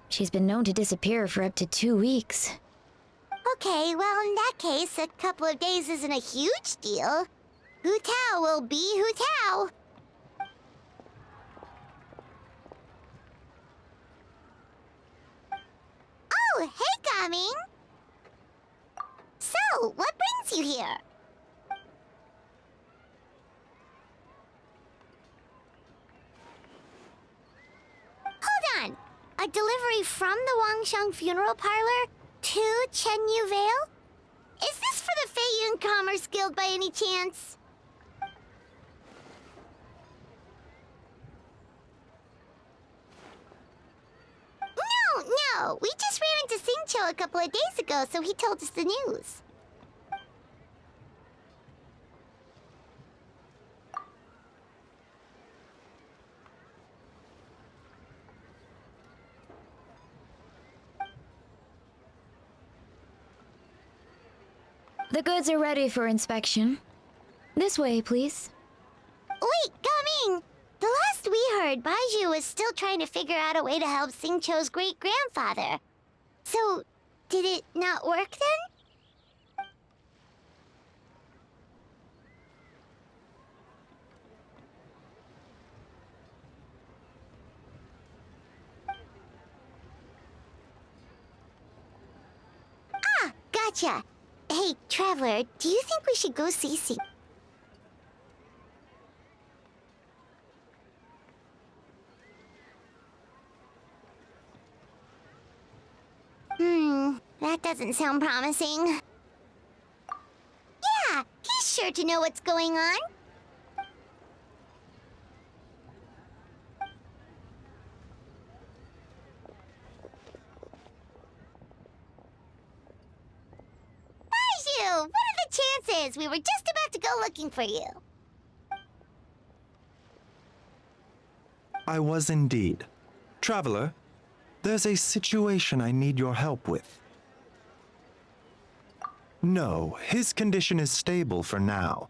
She's been known to disappear for up to 2 weeks.
Okay, well, in that case, a couple of days isn't a huge deal. Hu Tao will be Hu Tao. Oh, hey, Gaming! So, what brings you here? Hold on! A delivery from the Wangsheng Funeral Parlor to Chenyu Vale? Is this for the Feiyun Commerce Guild by any chance? No, we just ran into Singcho a couple of days ago, so he told us the news.
The goods are ready for inspection. This way, please.
Wait, Gaming! The last we heard, Baiju was still trying to figure out a way to help Singcho's great-grandfather. So, did it not work then? Ah, gotcha. Hey, Traveler, do you think we should go see Sing? That doesn't sound promising. Yeah, he's sure to know what's going on. Baiju, what are the chances? We were just about to go looking for you.
I was indeed. Traveler, there's a situation I need your help with. No, his condition is stable for now.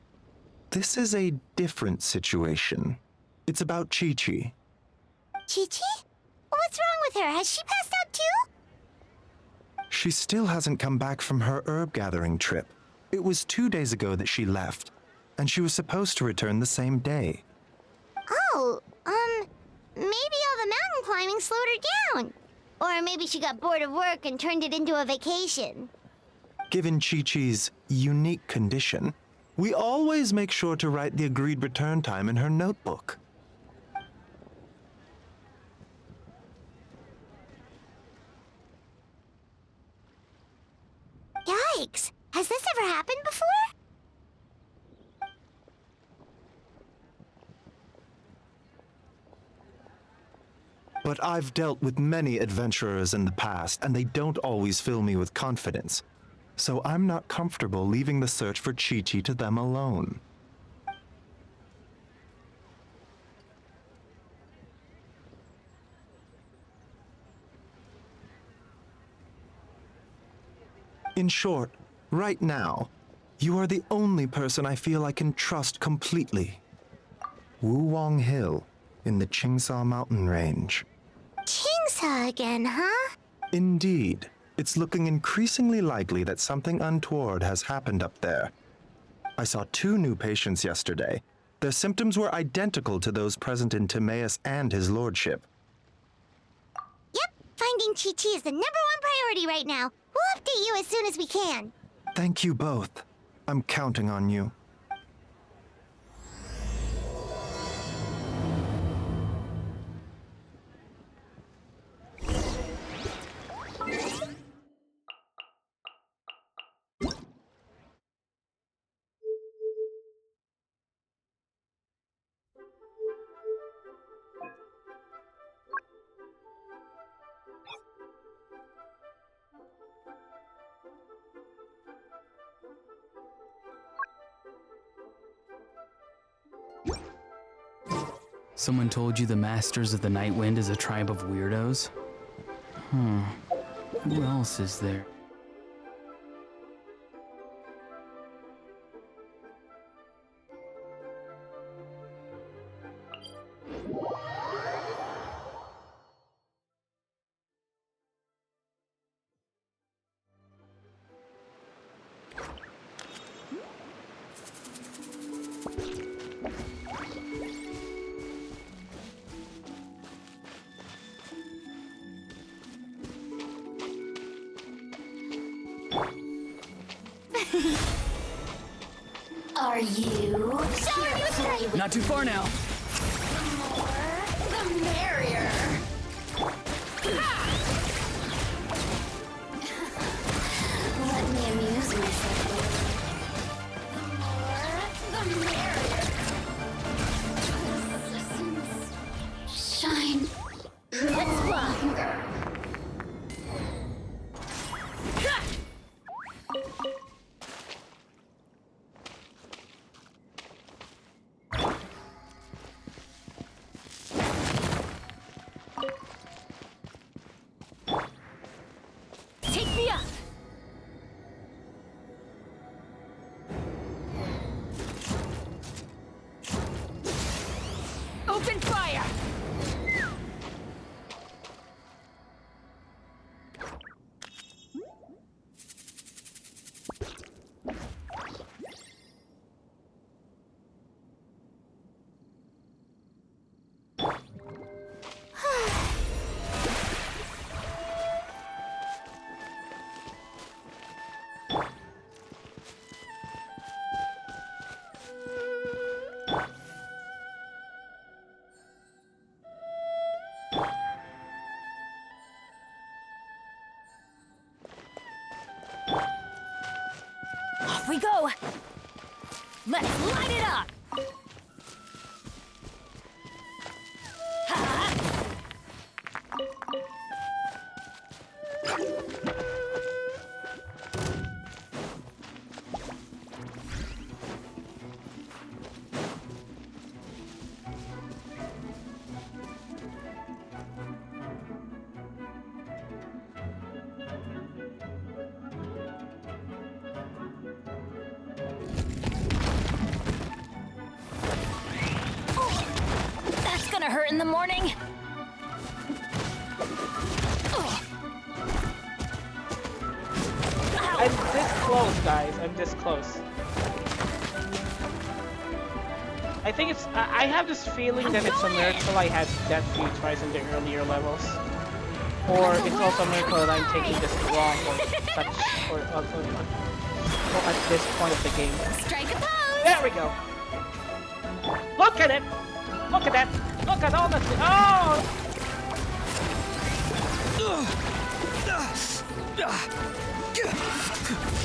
This is a different situation. It's about Chi-Chi.
Chi-Chi? What's wrong with her? Has she passed out too?
She still hasn't come back from her herb gathering trip. It was 2 days ago that she left, and she was supposed to return the same day.
Oh, maybe all the mountain climbing slowed her down. Or maybe she got bored of work and turned it into a vacation.
Given Chi-Chi's unique condition, we always make sure to write the agreed return time in her notebook.
Yikes! Has this ever happened before?
But I've dealt with many adventurers in the past, and they don't always fill me with confidence. So I'm not comfortable leaving the search for Chi-Chi to them alone. In short, right now, you are the only person I feel I can trust completely. Wuwang Hill, in the Qingsa mountain range.
Qingsa again, huh?
Indeed. It's looking increasingly likely that something untoward has happened up there. I saw 2 new patients yesterday. Their symptoms were identical to those present in Timaeus and his lordship.
Yep, finding Chi-Chi is the #1 priority right now. We'll update you as soon as we can.
Thank you both. I'm counting on you.
Someone told you the Masters of the Night Wind is a tribe of weirdos? Who else is there?
Are you?
Not too far now.
The merrier. Let me amuse myself. The merrier. Shine. Let's longer.
Take me up! Open fire! Off we go! Let's light it up! That's gonna hurt in the morning.
I'm this close, guys. I'm this close. I think it's. I have this feeling that it's a miracle I had that few tries in the earlier levels, or it's also a miracle that I'm taking this wrong or such, or at this point of the game.
Strike a pose!
There we go. Look at it! Look at that! Look at all the. Oh!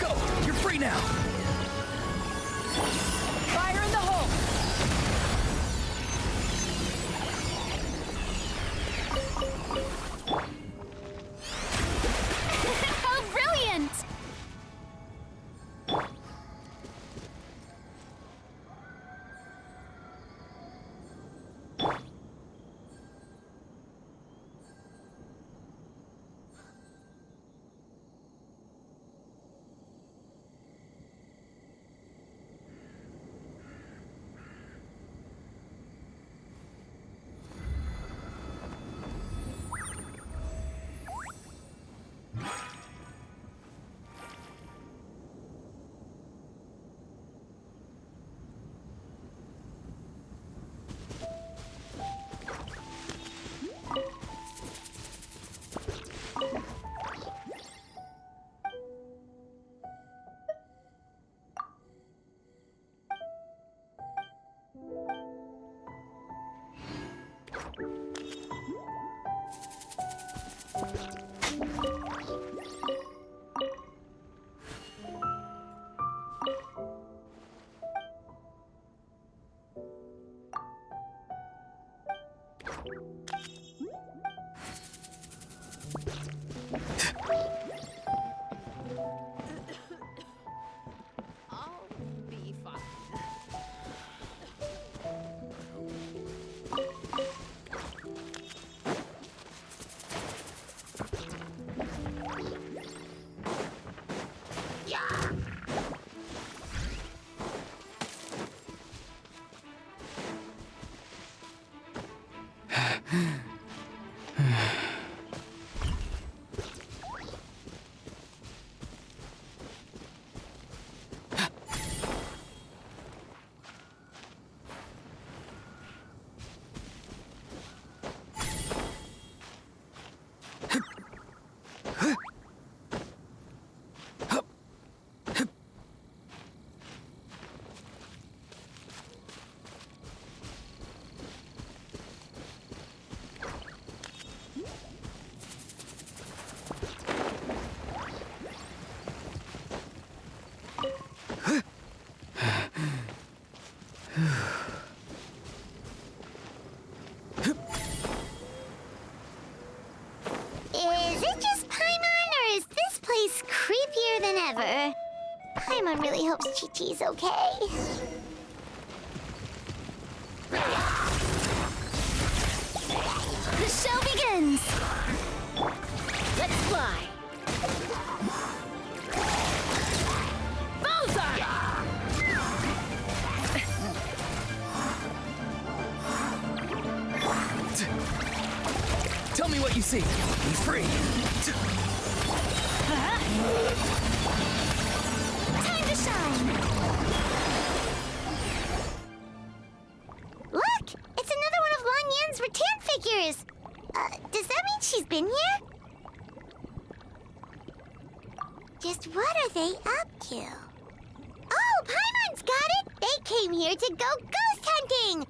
Go! You're free now!
Fire in the hole! How brilliant!
I'll be fine.
hope Chi-Chi's okay.
The show begins! Let's fly! Bullseye!
Tell me what you see. He's free.
Time to shine! Look! It's another one of Lan Yan's rattan figures! Does that mean she's been here? Just what are they up to? Oh, Paimon's got it! They came here to go ghost hunting!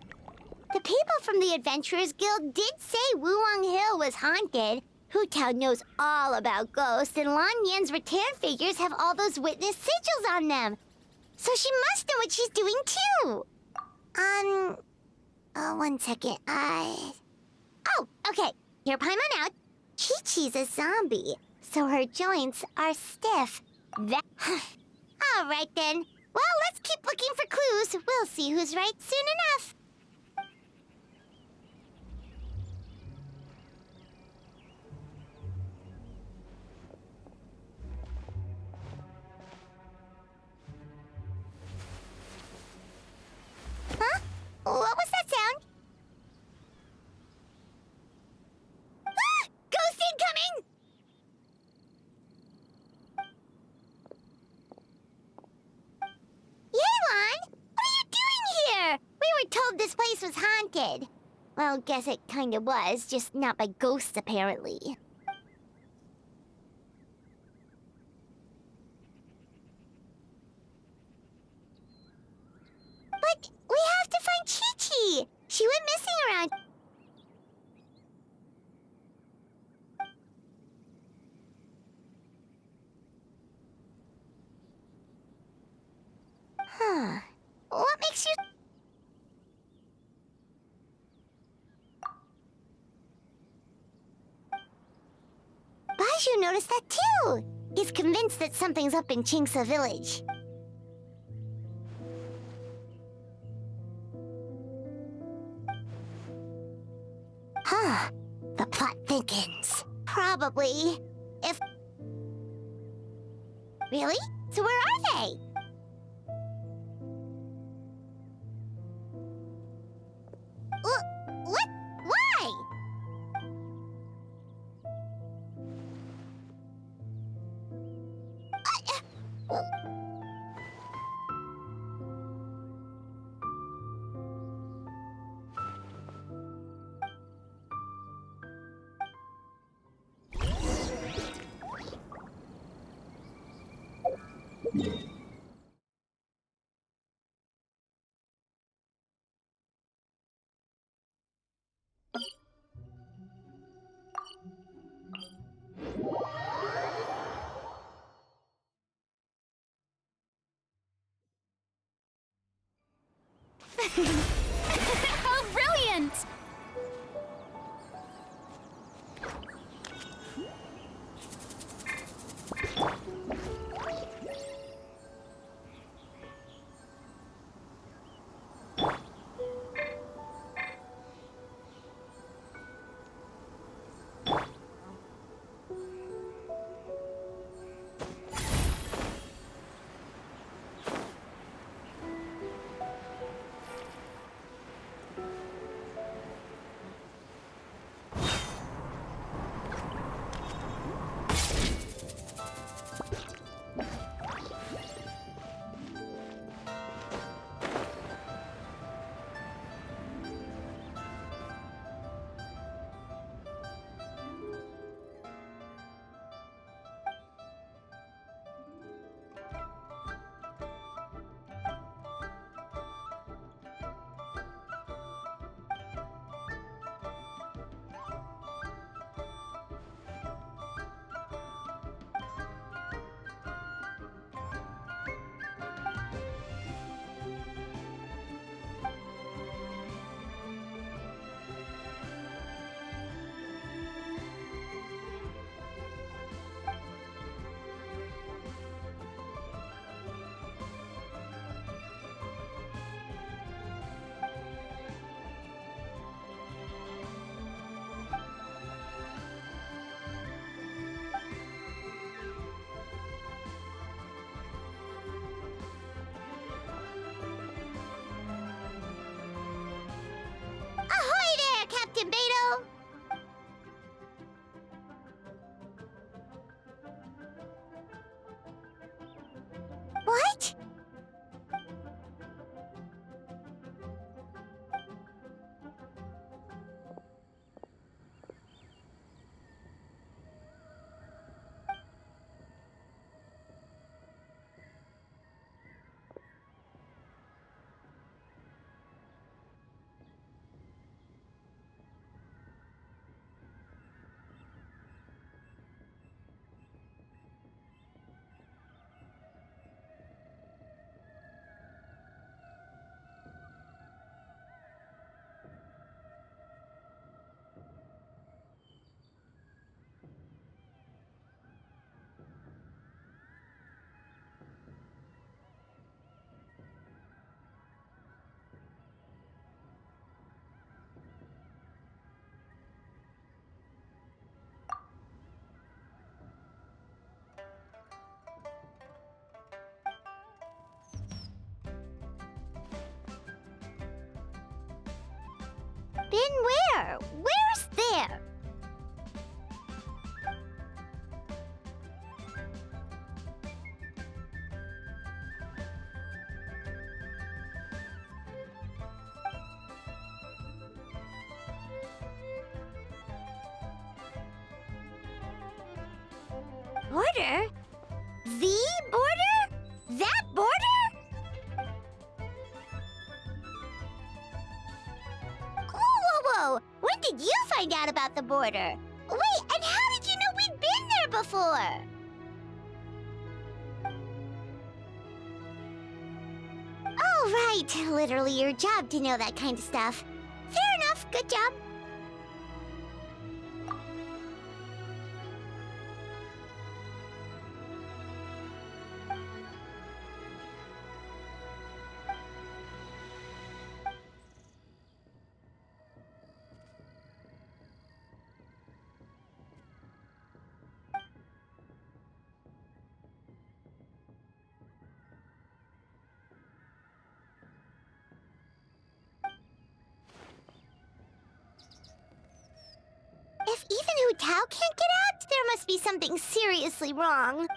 The people from the Adventurers Guild did say Wuwang Hill was haunted. Hu Tao knows all about ghosts, and Lan Yan's rattan figures have all those witness sigils on them. So she must know what she's doing, too. One second. Oh, okay. Here, Paimon out. Chi-Chi's a zombie, so her joints are stiff. All right, then. Well, let's keep looking for clues. We'll see who's right soon enough. Huh? What was that sound? Ah! Ghost incoming! Yelan! What are you doing here? We were told this place was haunted. Well, guess it kinda was, just not by ghosts, apparently. But we have to find Chi-Chi! She went missing around... Huh. What makes you... Baiju noticed that too! He's convinced that something's up in Chingsa village. Huh. The plot thickens. Probably. If... Really? So where are they? What? Why?
How brilliant!
Been where? Where's there? Border? The border? That border? Whoa, whoa, whoa! When did you find out about the border? Wait, and how did you know we'd been there before? Oh, right. Literally your job to know that kind of stuff. Fair enough. Good job. If even Hu Tao can't get out, there must be something seriously wrong.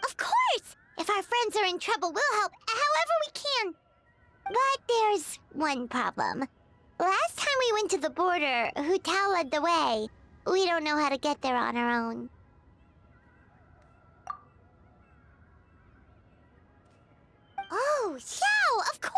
Of course! If our friends are in trouble, we'll help however we can. But there's one problem. Last time we went to the border, Hu Tao led the way. We don't know how to get there on our own. Oh, Xiao, of course!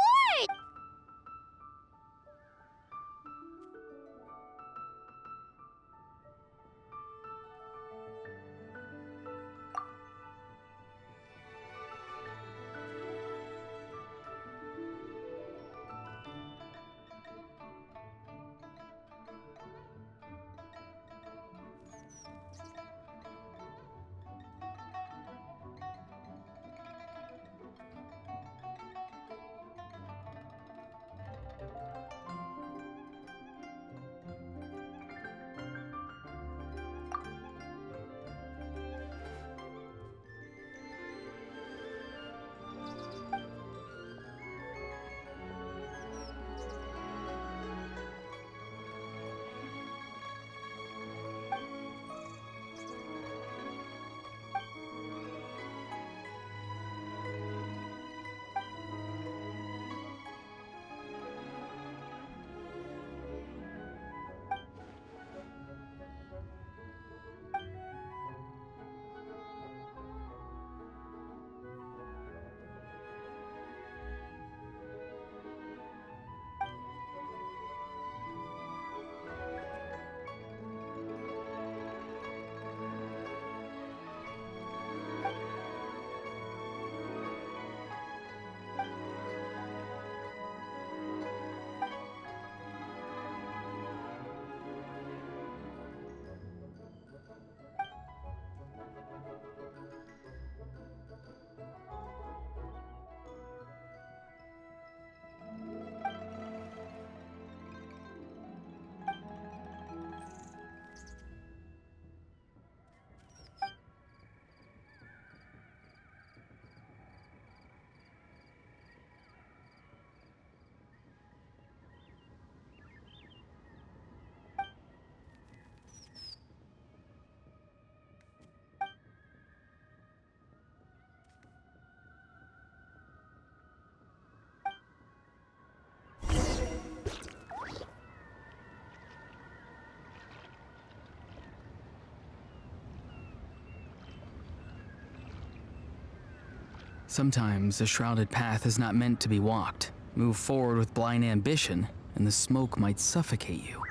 Sometimes a shrouded path is not meant to be walked. Move forward with blind ambition, and the smoke might suffocate you.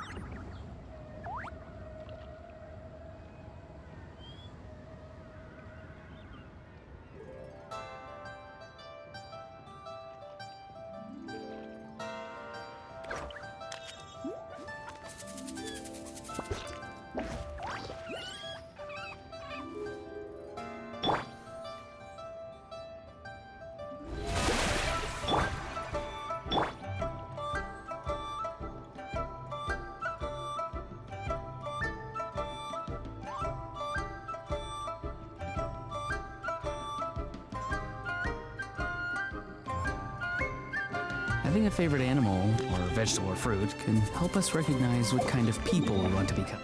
Having a favorite animal, or vegetable or fruit, can help us recognize what kind of people we want to become.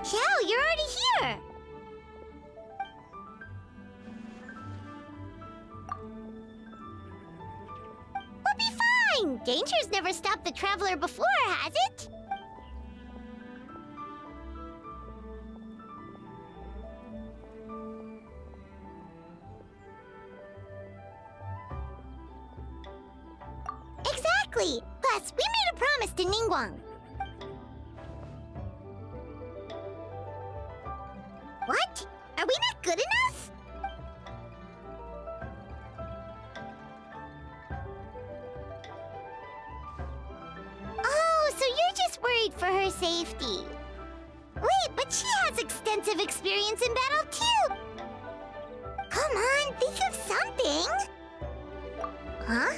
Xiao, you're already here! We'll be fine! Danger's never stopped the traveler before, has it? Exactly! Plus, we made a promise to Ningguang. What? Are we not good enough? Oh, so you're just worried for her safety. Wait, but she has extensive experience in battle too. Come on, think of something. Huh?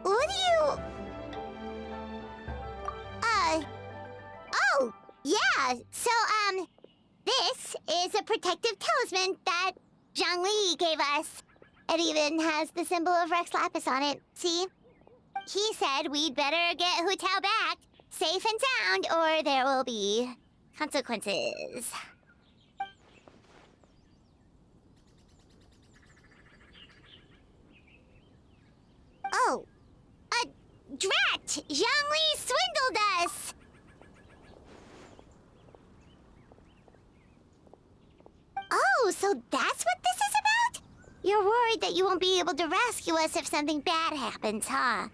What do you... Oh, yeah, so, this is a protective talisman that Zhang Li gave us. It even has the symbol of Rex Lapis on it, see? He said we'd better get Hu Tao back, safe and sound, or there will be consequences. Oh, drat! Zhang Li swindled us! Oh, so that's what this is about? You're worried that you won't be able to rescue us if something bad happens, huh?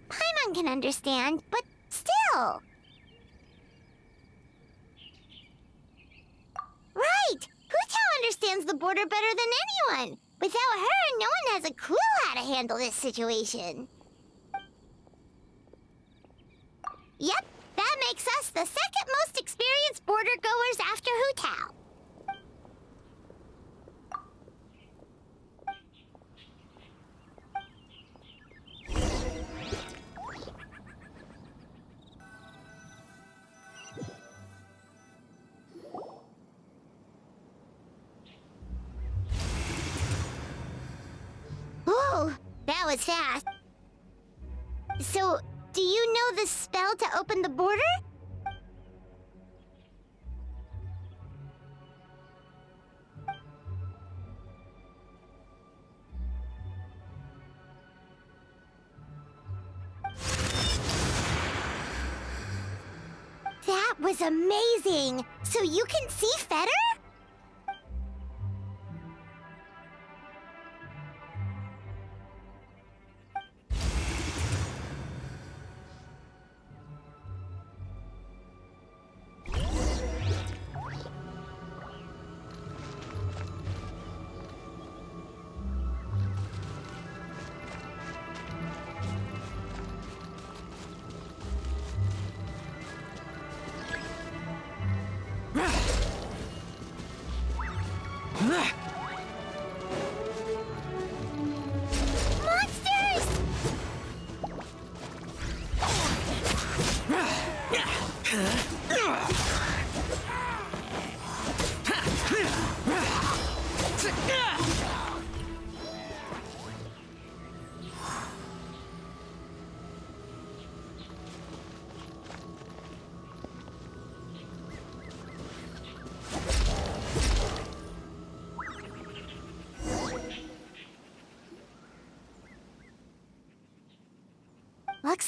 Paimon can understand, but still. Right! Hu Tao understands the border better than anyone. Without her, no one has a clue how to handle this situation. Yep, that makes us the second most experienced border goers after Hu Tao. Whoa, that was fast. So, do you know the spell to open the border? That was amazing! So you can see Fetter?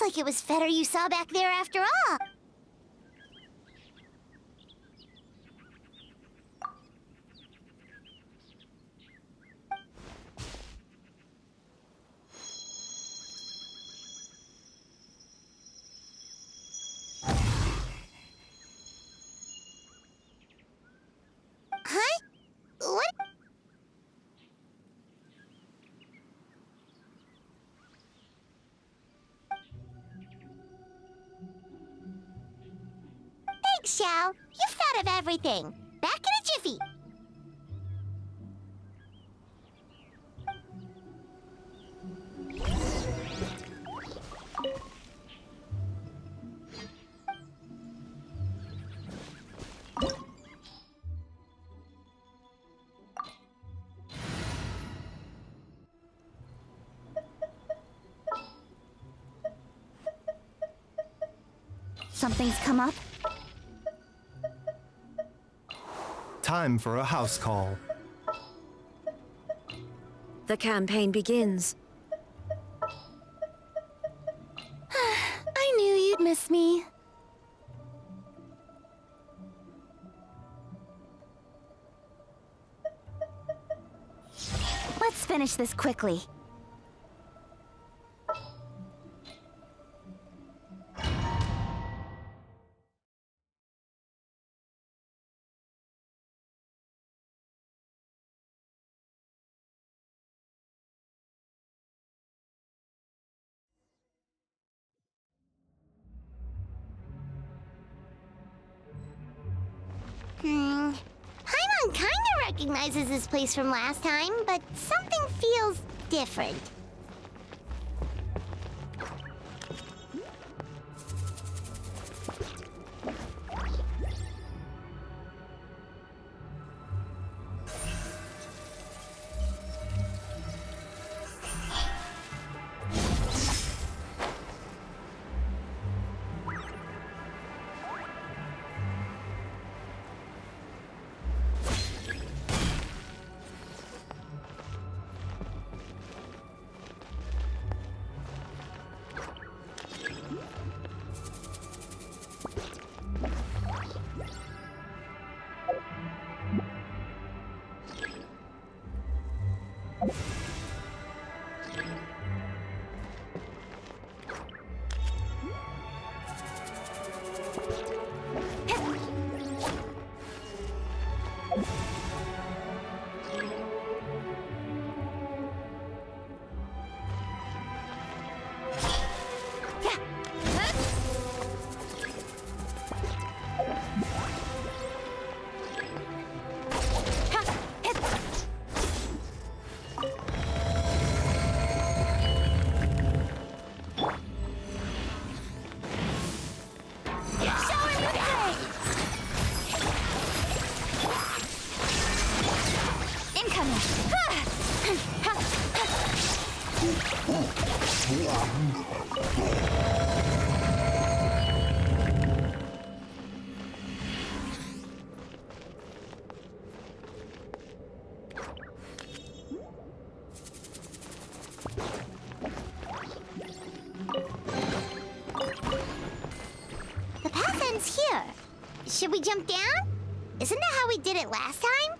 Looks like it was Fetter you saw back there after all. Huh? What? Thanks, Xiao. You've thought of everything. Back in a jiffy.
Something's come up?
Time for a house call.
The campaign begins.
I knew you'd miss me. Let's finish this quickly.
Paimon kinda recognizes this place from last time, but something feels different. The path ends here. Should we jump down? Isn't that how we did it last time?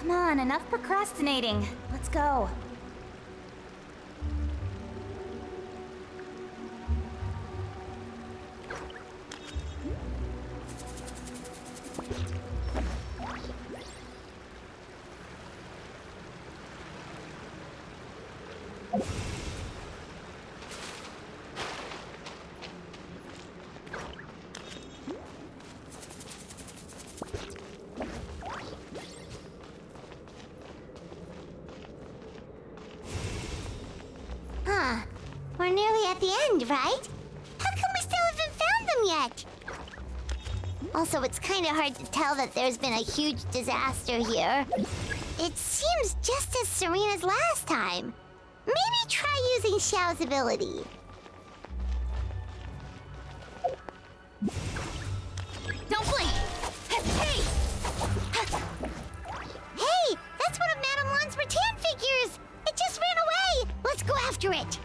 Come on, enough procrastinating. Let's go.
Huh. We're nearly at the end, right? How come we still haven't found them yet? Also, it's kind of hard to tell that there's been a huge disaster here. It seems just as serene as last time. Maybe try using Xiao's ability.
Don't blink! Hey!
Hey! That's one of Madame Lan's rattan figures! It just ran away! Let's go after it!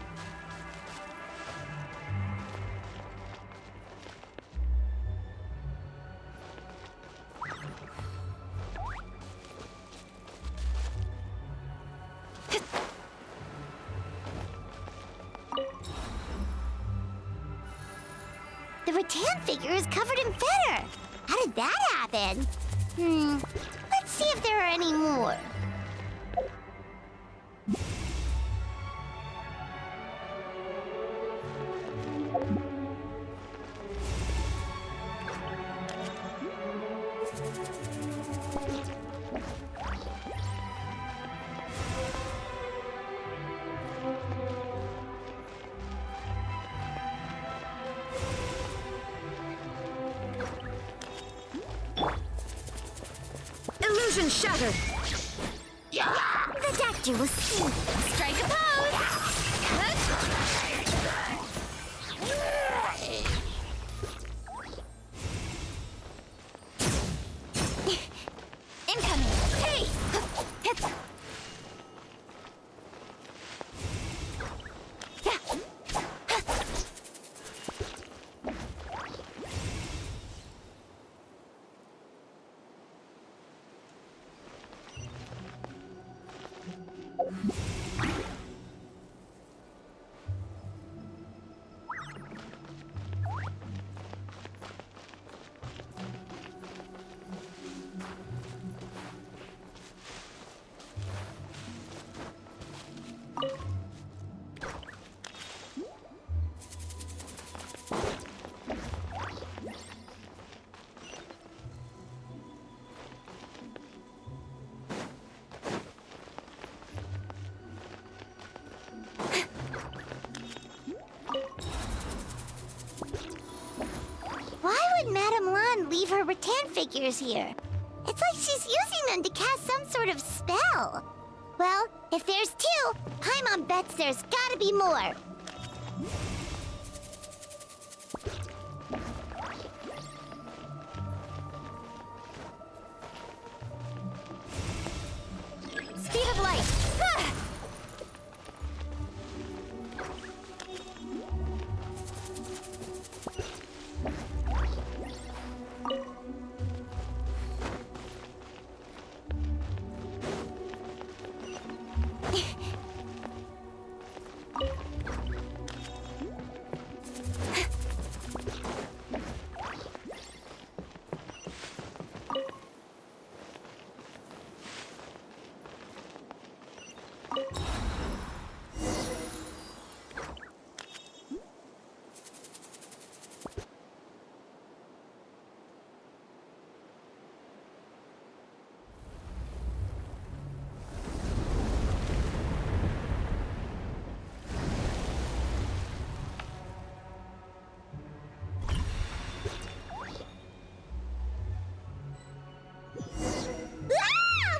The rattan figure is covered in feather. How did that happen? Let's see if there are any more.
Illusion shattered!
The doctor will see.
Strike a pose! Incoming! Hey! Why would Madame Lan leave her rattan figures here? It's like she's using them to cast some sort of spell. Well, if there's two, Paimon bets there's gotta be more. Speed of light! Ah!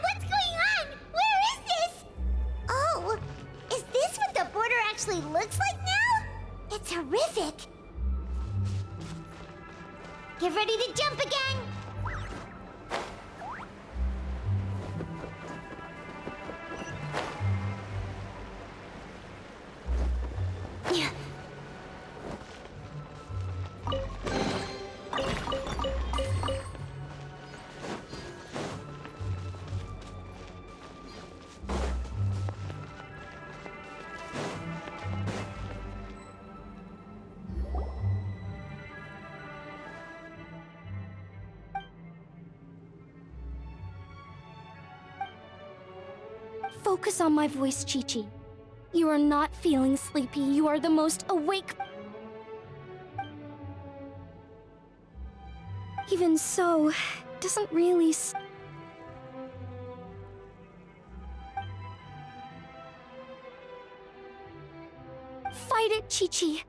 What's going on? Where is this? Oh, is this what the border actually looks like now? It's horrific. Get ready to jump again. Yeah.
Focus on my voice, Chi-Chi. You are not feeling sleepy. You are the most awake. Even so, it doesn't really. Fight it, Chi-Chi.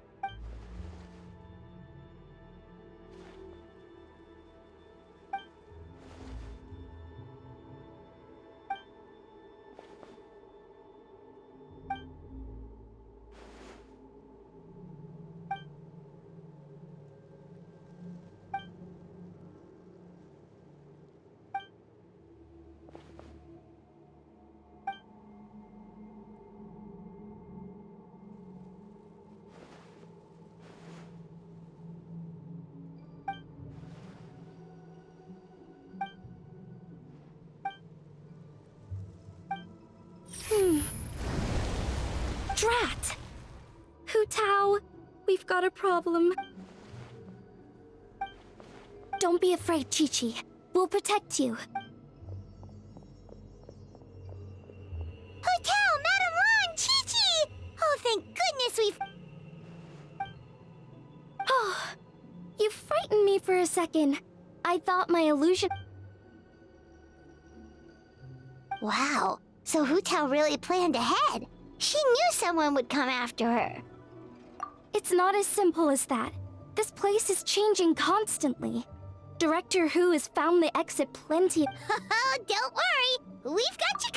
Drat! Hu Tao, we've got a problem. Don't be afraid, Chi-Chi. We'll protect you.
Hu Tao, Madame Lan, Chi-Chi! Oh, thank goodness we've...
Oh, you frightened me for a second. I thought my illusion...
Wow, so Hu Tao really planned ahead. She knew someone would come after her.
It's not as simple as that. This place is changing constantly. Director Hu has found the exit plenty.
Don't worry, we've got you.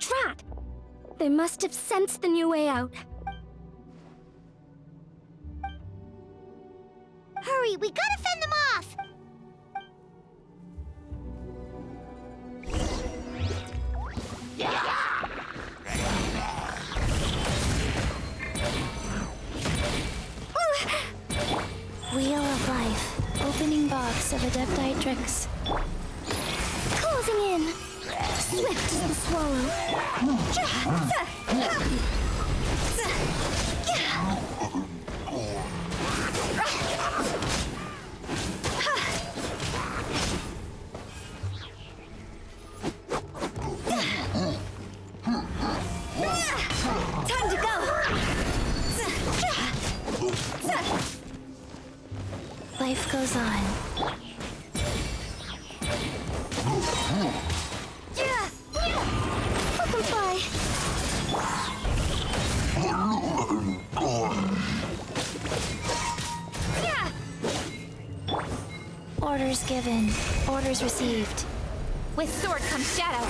Drat! They must have sensed the new way out.
Hurry, we gotta fend them off!
Wheel of Life. Opening box of Adeptitrix.
Closing in. Swift as the swallow.
Time to go!
Life goes on. Orders given. Orders received.
With sword comes shadow.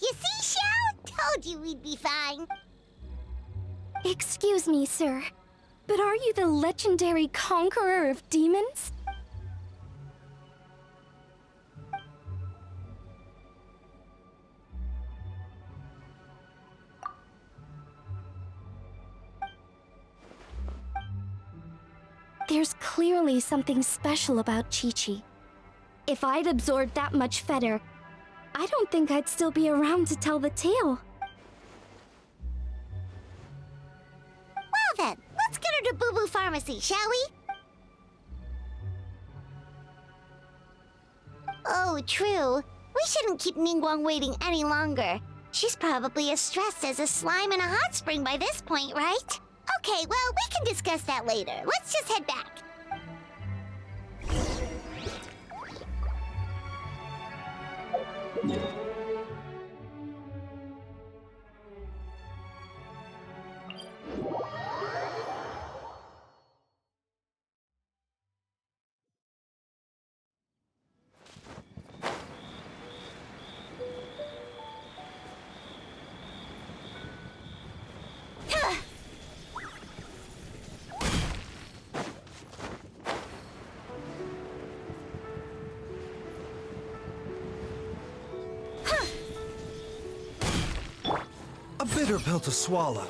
You see, Xiao? Told you we'd be fine.
Excuse me, sir, but are you the legendary conqueror of demons? There's clearly something special about Chi-Chi. If I'd absorbed that much fetter, I don't think I'd still be around to tell the tale.
Well then, let's get her to Boo Boo Pharmacy, shall we? Oh, true. We shouldn't keep Ningguang waiting any longer. She's probably as stressed as a slime in a hot spring by this point, right? Okay, well, we can discuss that later. Let's just head back.
A bitter pill to swallow.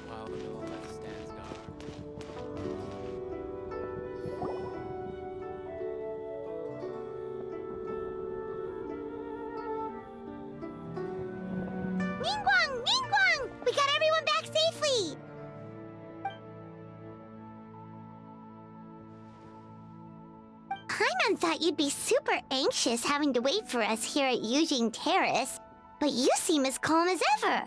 While the Millelith stands guard.
Paimon thought you'd be super anxious having to wait for us here at Yujing Terrace, but you seem as calm as ever.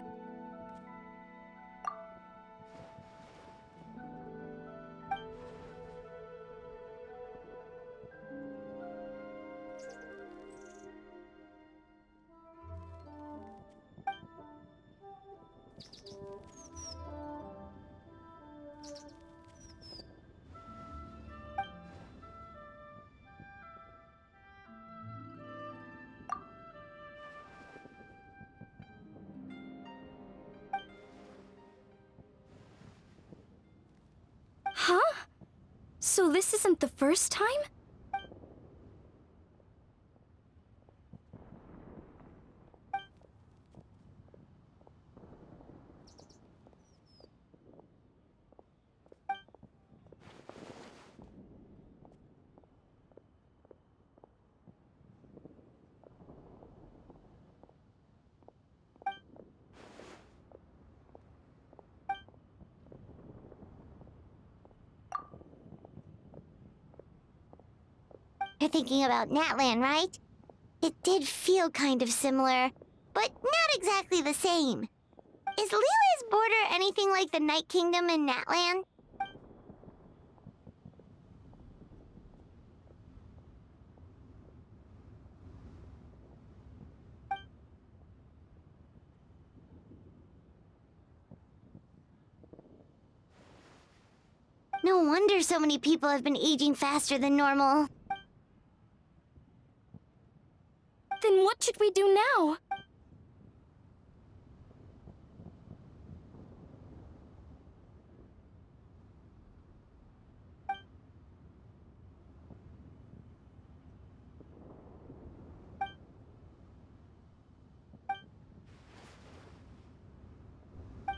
Huh? So this isn't the first time?
You're thinking about Natlan, right? It did feel kind of similar, but not exactly the same. Is Lily's border anything like the Night Kingdom in Natlan? No wonder so many people have been aging faster than normal.
Then what should we do now?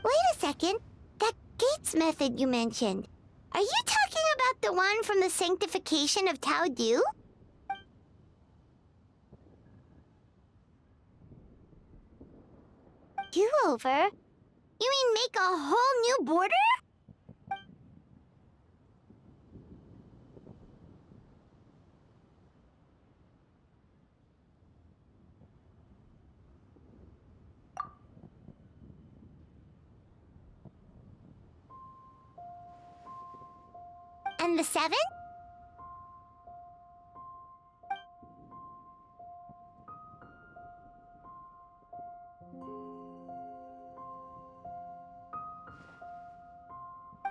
Wait a second. That Gates method you mentioned. Are you talking about the one from the sanctification of Tao Du? Do-over? You mean make a whole new border? And the 7?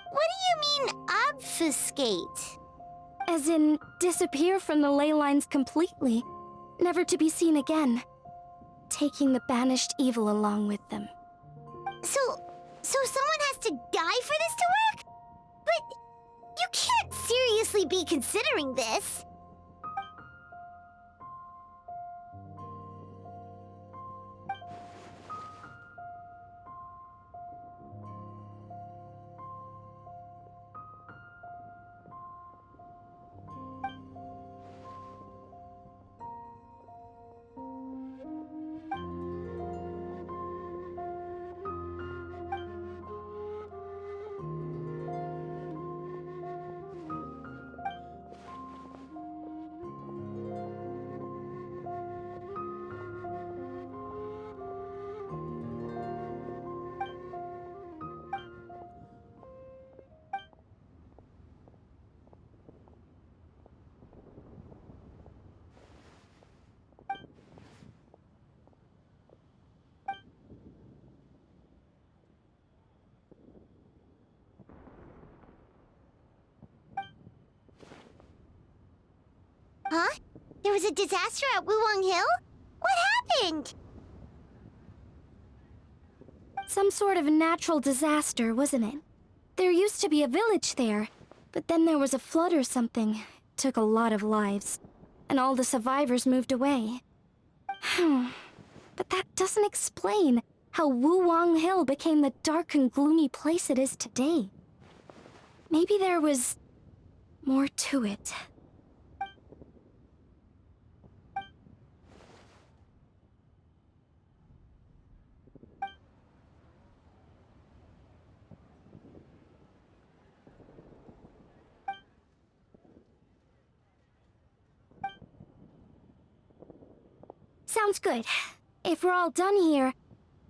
What do you mean, obfuscate?
As in, disappear from the ley lines completely, never to be seen again, taking the banished evil along with them.
So someone has to die for this to work? But you can't seriously be considering this. Huh? There was a disaster at Wuwang Hill? What happened?
Some sort of natural disaster, wasn't it? There used to be a village there, but then there was a flood or something. Took a lot of lives, and all the survivors moved away. But that doesn't explain how Wuwang Hill became the dark and gloomy place it is today. Maybe there was more to it. Sounds good. If we're all done here,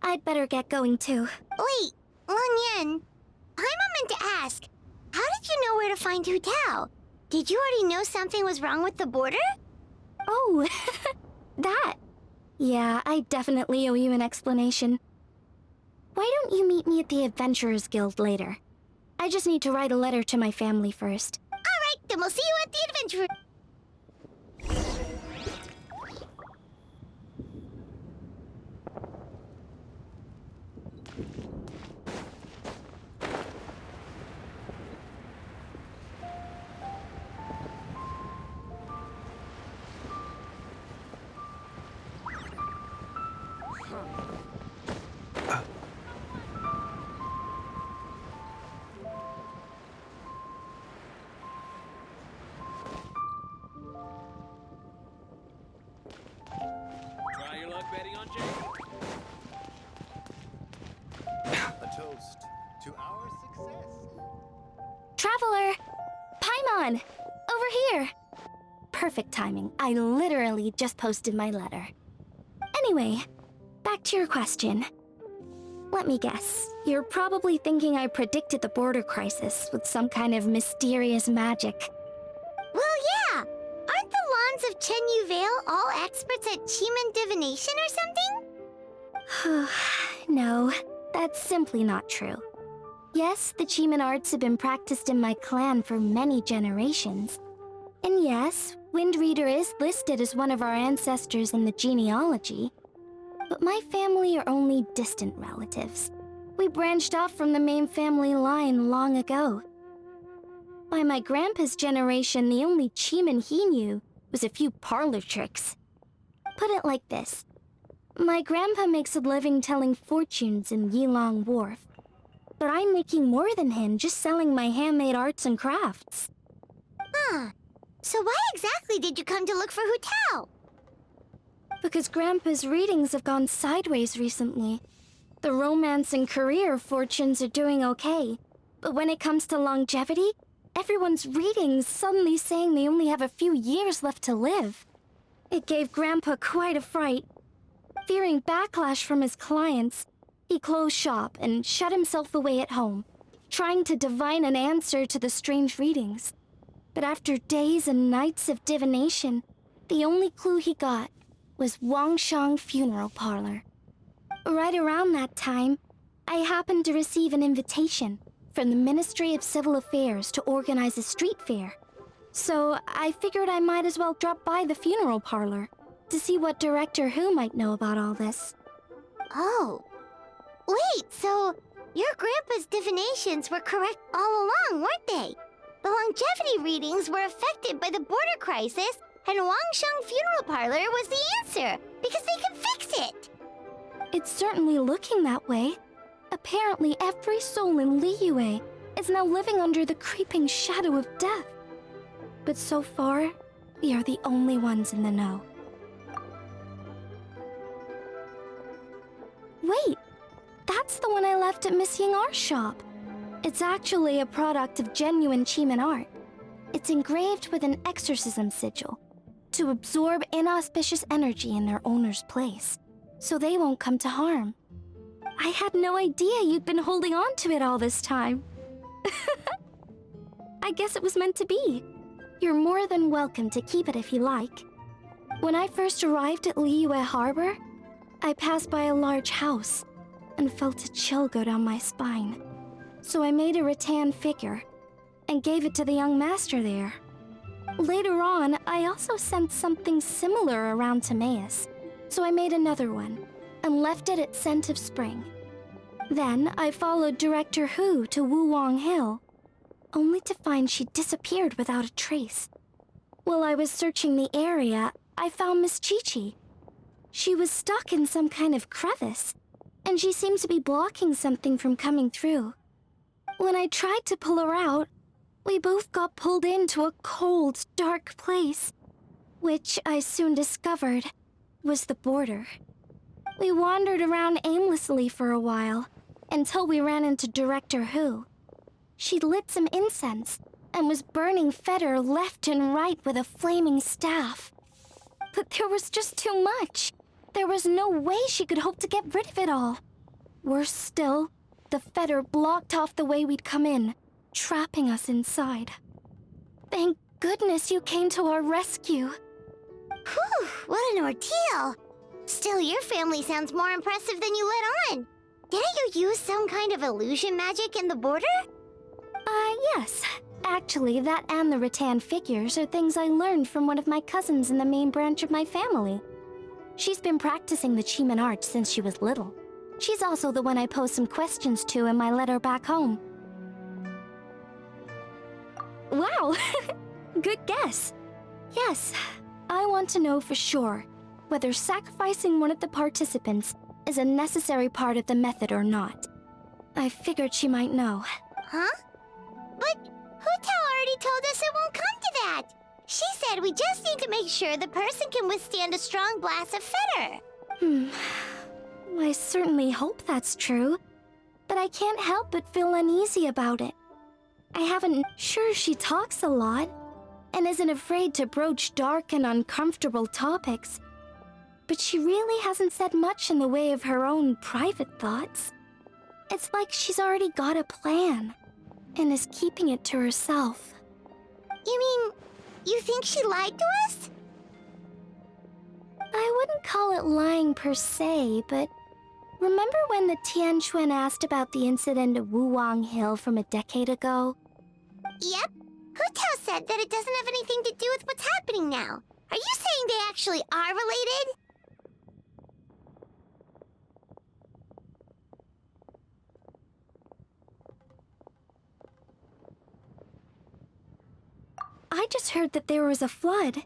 I'd better get going too.
Wait, Lanyan. Paimon meant to ask, how did you know where to find Hu Tao? Did you already know something was wrong with the border?
Oh, that. Yeah, I definitely owe you an explanation. Why don't you meet me at the Adventurers Guild later? I just need to write a letter to my family first.
Alright, then we'll see you at the Adventurer.
Try your luck betting on Jake.
A toast to our success.
Traveler! Paimon! Over here! Perfect timing. I literally just posted my letter. Anyway, back to your question. Let me guess. You're probably thinking I predicted the border crisis with some kind of mysterious magic.
Well, yeah! Aren't the Lawns of Chen Yu Vale all experts at Chiman divination or something?
No, that's simply not true. Yes, the Chiman arts have been practiced in my clan for many generations. And yes, Windreader is listed as one of our ancestors in the genealogy. But my family are only distant relatives. We branched off from the main family line long ago. By my grandpa's generation, the only Chiman he knew was a few parlor tricks. Put it like this. My grandpa makes a living telling fortunes in Yilong Wharf. But I'm making more than him just selling my handmade arts and crafts.
Huh. So why exactly did you come to look for Hu Tao?
Because Grandpa's readings have gone sideways recently. The romance and career fortunes are doing okay. But when it comes to longevity, everyone's readings suddenly saying they only have a few years left to live. It gave Grandpa quite a fright. Fearing backlash from his clients, he closed shop and shut himself away at home, trying to divine an answer to the strange readings. But after days and nights of divination, the only clue he got was Wangshang Funeral Parlor. Right around that time, I happened to receive an invitation from the Ministry of Civil Affairs to organize a street fair. So I figured I might as well drop by the funeral parlor to see what Director Hu might know about all this.
Oh. Wait, so your grandpa's divinations were correct all along, weren't they? The longevity readings were affected by the border crisis, and Wangsheng Funeral Parlor was the answer, because they can fix it!
It's certainly looking that way. Apparently every soul in Liyue is now living under the creeping shadow of death. But so far, we are the only ones in the know. Wait, that's the one I left at Miss Yingar's shop. It's actually a product of genuine Chiman art. It's engraved with an exorcism sigil to absorb inauspicious energy in their owner's place, so they won't come to harm. I had no idea you'd been holding on to it all this time. I guess it was meant to be. You're more than welcome to keep it if you like. When I first arrived at Liyue Harbor, I passed by a large house and felt a chill go down my spine. So I made a rattan figure and gave it to the young master there. Later on, I also sensed something similar around Timaeus, so I made another one and left it at Scent of Spring. Then I followed Director Hu to Wuwang Hill, only to find she disappeared without a trace. While I was searching the area, I found Miss Chi-Chi. She was stuck in some kind of crevice, and she seemed to be blocking something from coming through. When I tried to pull her out, we both got pulled into a cold, dark place, which I soon discovered was the border. We wandered around aimlessly for a while, until we ran into Director Hu. She lit some incense and was burning Feder left and right with a flaming staff. But there was just too much. There was no way she could hope to get rid of it all. Worse still, the fetter blocked off the way we'd come in, trapping us inside. Thank goodness you came to our rescue.
Whew, what an ordeal. Still, your family sounds more impressive than you let on. Didn't you use some kind of illusion magic in the border?
Yes. Actually, that and the rattan figures are things I learned from one of my cousins in the main branch of my family. She's been practicing the Chiman art since she was little. She's also the one I posed some questions to in my letter back home. Wow! Good guess. Yes, I want to know for sure whether sacrificing one of the participants is a necessary part of the method or not. I figured she might know.
Huh? But Hutao already told us it won't come to that. She said we just need to make sure the person can withstand a strong blast of fetter.
I certainly hope that's true, but I can't help but feel uneasy about it. I haven't... Sure, she talks a lot, and isn't afraid to broach dark and uncomfortable topics, but she really hasn't said much in the way of her own private thoughts. It's like she's already got a plan, and is keeping it to herself.
You mean, you think she lied to us?
I wouldn't call it lying per se, but remember when the Tianquan asked about the incident at Wuwang Hill from a decade ago?
Yep. Hutao said that it doesn't have anything to do with what's happening now. Are you saying they actually are related?
I just heard that there was a flood.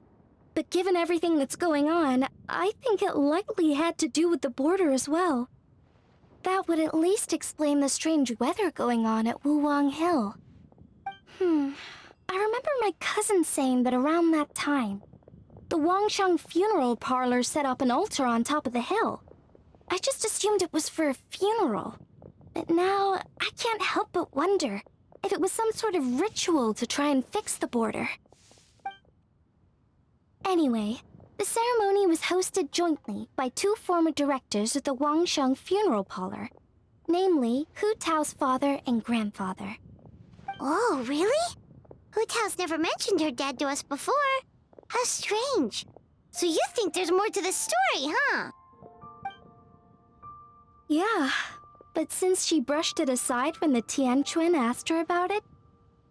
But given everything that's going on, I think it likely had to do with the border as well. That would at least explain the strange weather going on at Wuwang Hill. I remember my cousin saying that around that time, the Wangsheng funeral parlor set up an altar on top of the hill. I just assumed it was for a funeral. But now, I can't help but wonder if it was some sort of ritual to try and fix the border. Anyway, the ceremony was hosted jointly by two former directors of the Wangsheng funeral parlor, namely Hu Tao's father and grandfather.
Oh, really? Hutao's never mentioned her dad to us before. How strange. So you think there's more to the story, huh?
Yeah, but since she brushed it aside when the Tianquan asked her about it,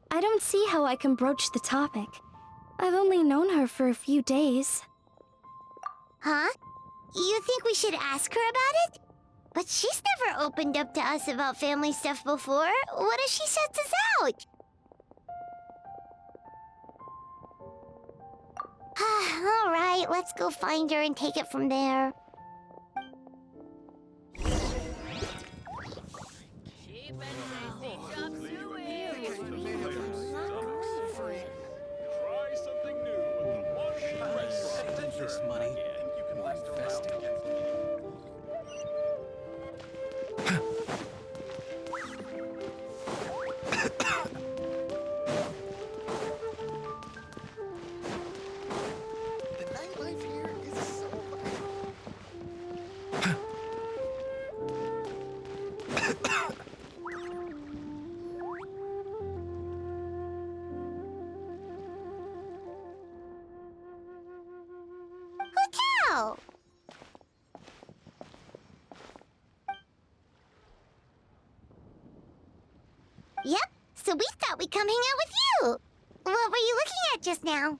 I don't see how I can broach the topic. I've only known her for a few days.
Huh? You think we should ask her about it? But she's never opened up to us about family stuff before. What if she shuts us out? All right, let's go find her and take it from there.
This money, we'll invest it.
The nightlife here is so
Hutao! Yep, so we thought we'd come hang out with you. What were you looking at just now?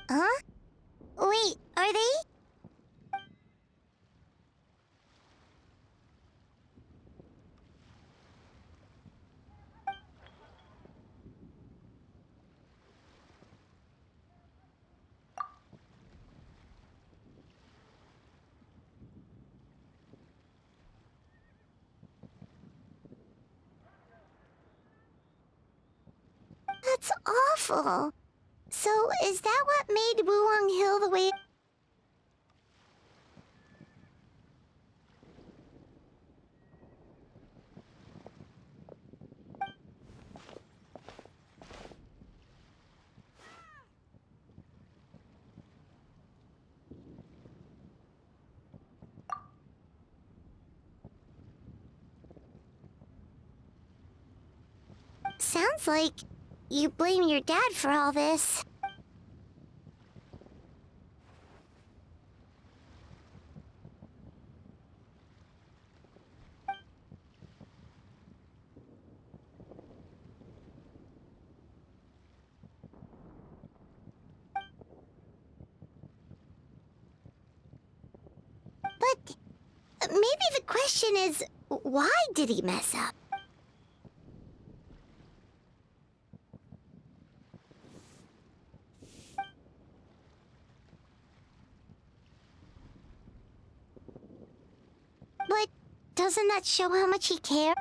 Huh? Wait, are they? That's awful. So, is that what made Wuong Hill the way... Sounds like you blame your dad for all this. But maybe the question is, why did he mess up? But doesn't that show how much he cared?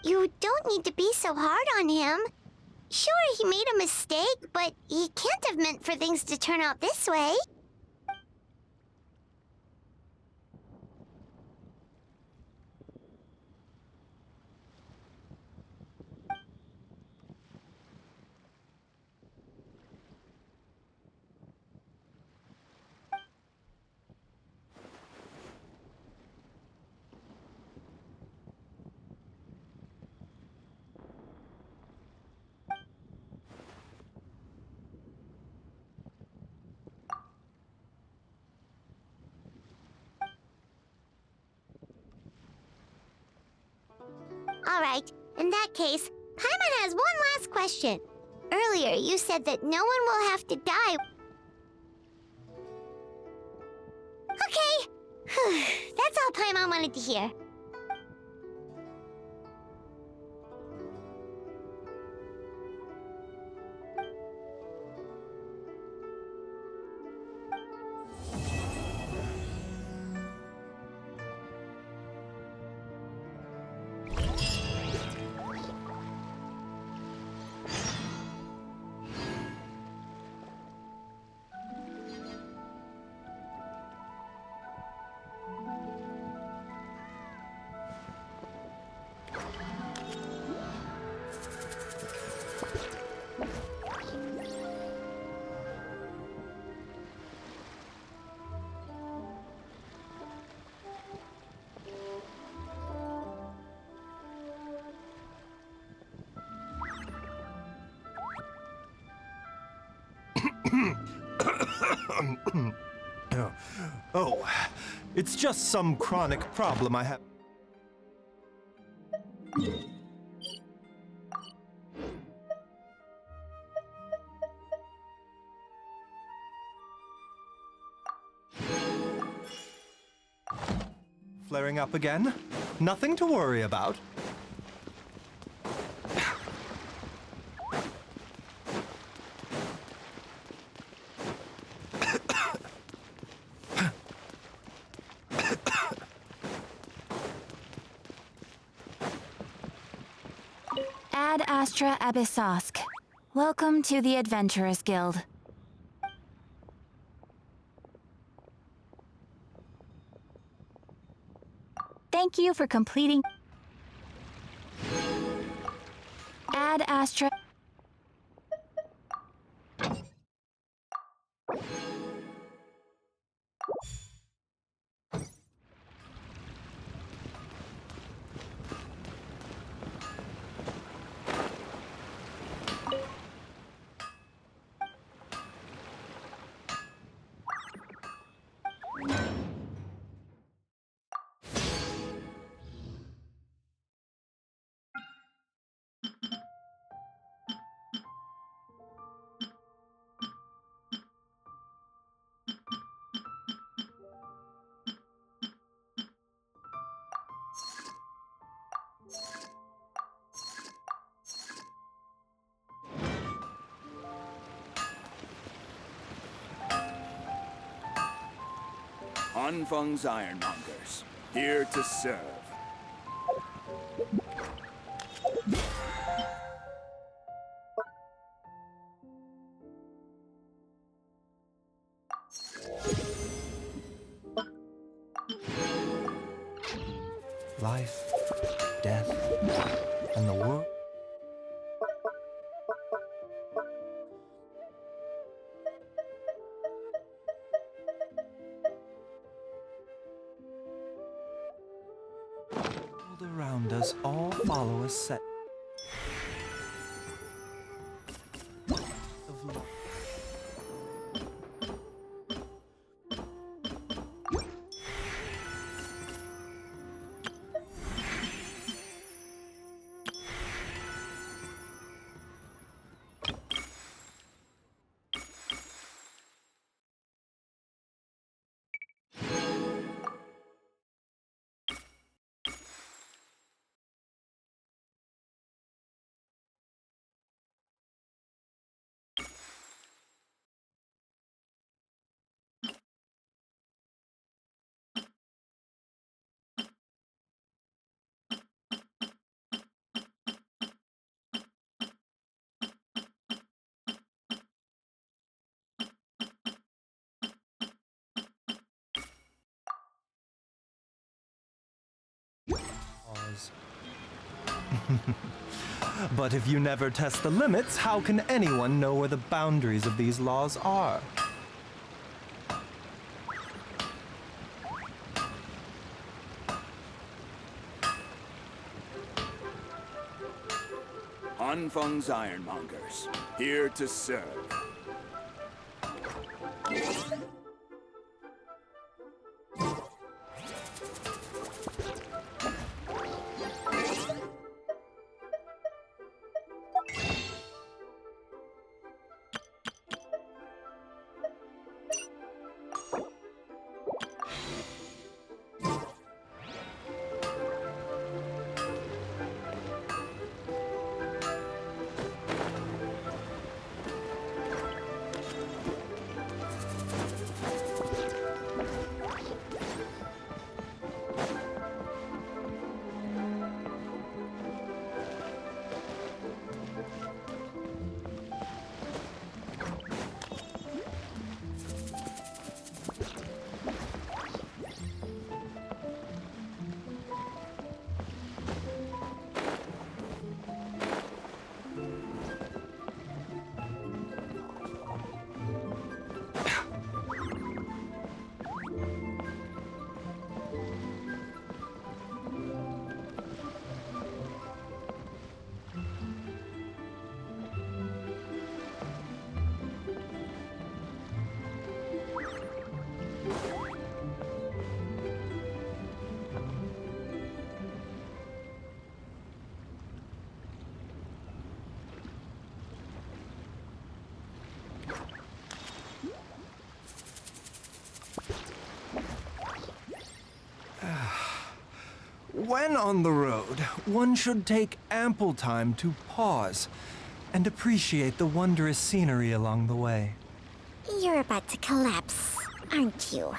You don't need to be so hard on him. Sure, he made a mistake, but he can't have meant for things to turn out this way. Alright, in that case, Paimon has one last question. Earlier, you said that no one will have to die. Okay! That's all Paimon wanted to hear.
Oh, it's just some chronic problem I have. Flaring up again? Nothing to worry about.
Ad Astra Abyssosk. Welcome to the Adventurers Guild. Thank you for completing Ad Astra.
Hanfeng's Ironmongers, here to serve.
Life, death, and the world. Around us all follow a set of laws. But if you never test the limits, how can anyone know where the boundaries of these laws are?
Hanfeng's Ironmongers, here to serve.
When on the road, one should take ample time to pause and appreciate the wondrous scenery along the way.
You're about to collapse, aren't you?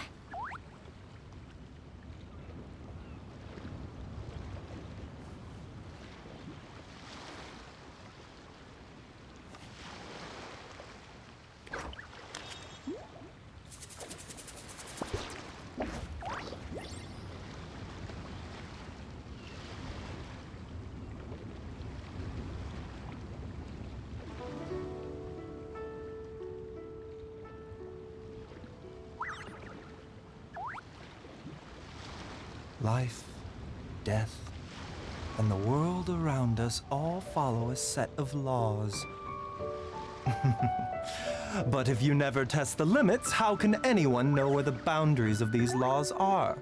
Life, death, and the world around us all follow a set of laws. But if you never test the limits, how can anyone know where the boundaries of these laws are?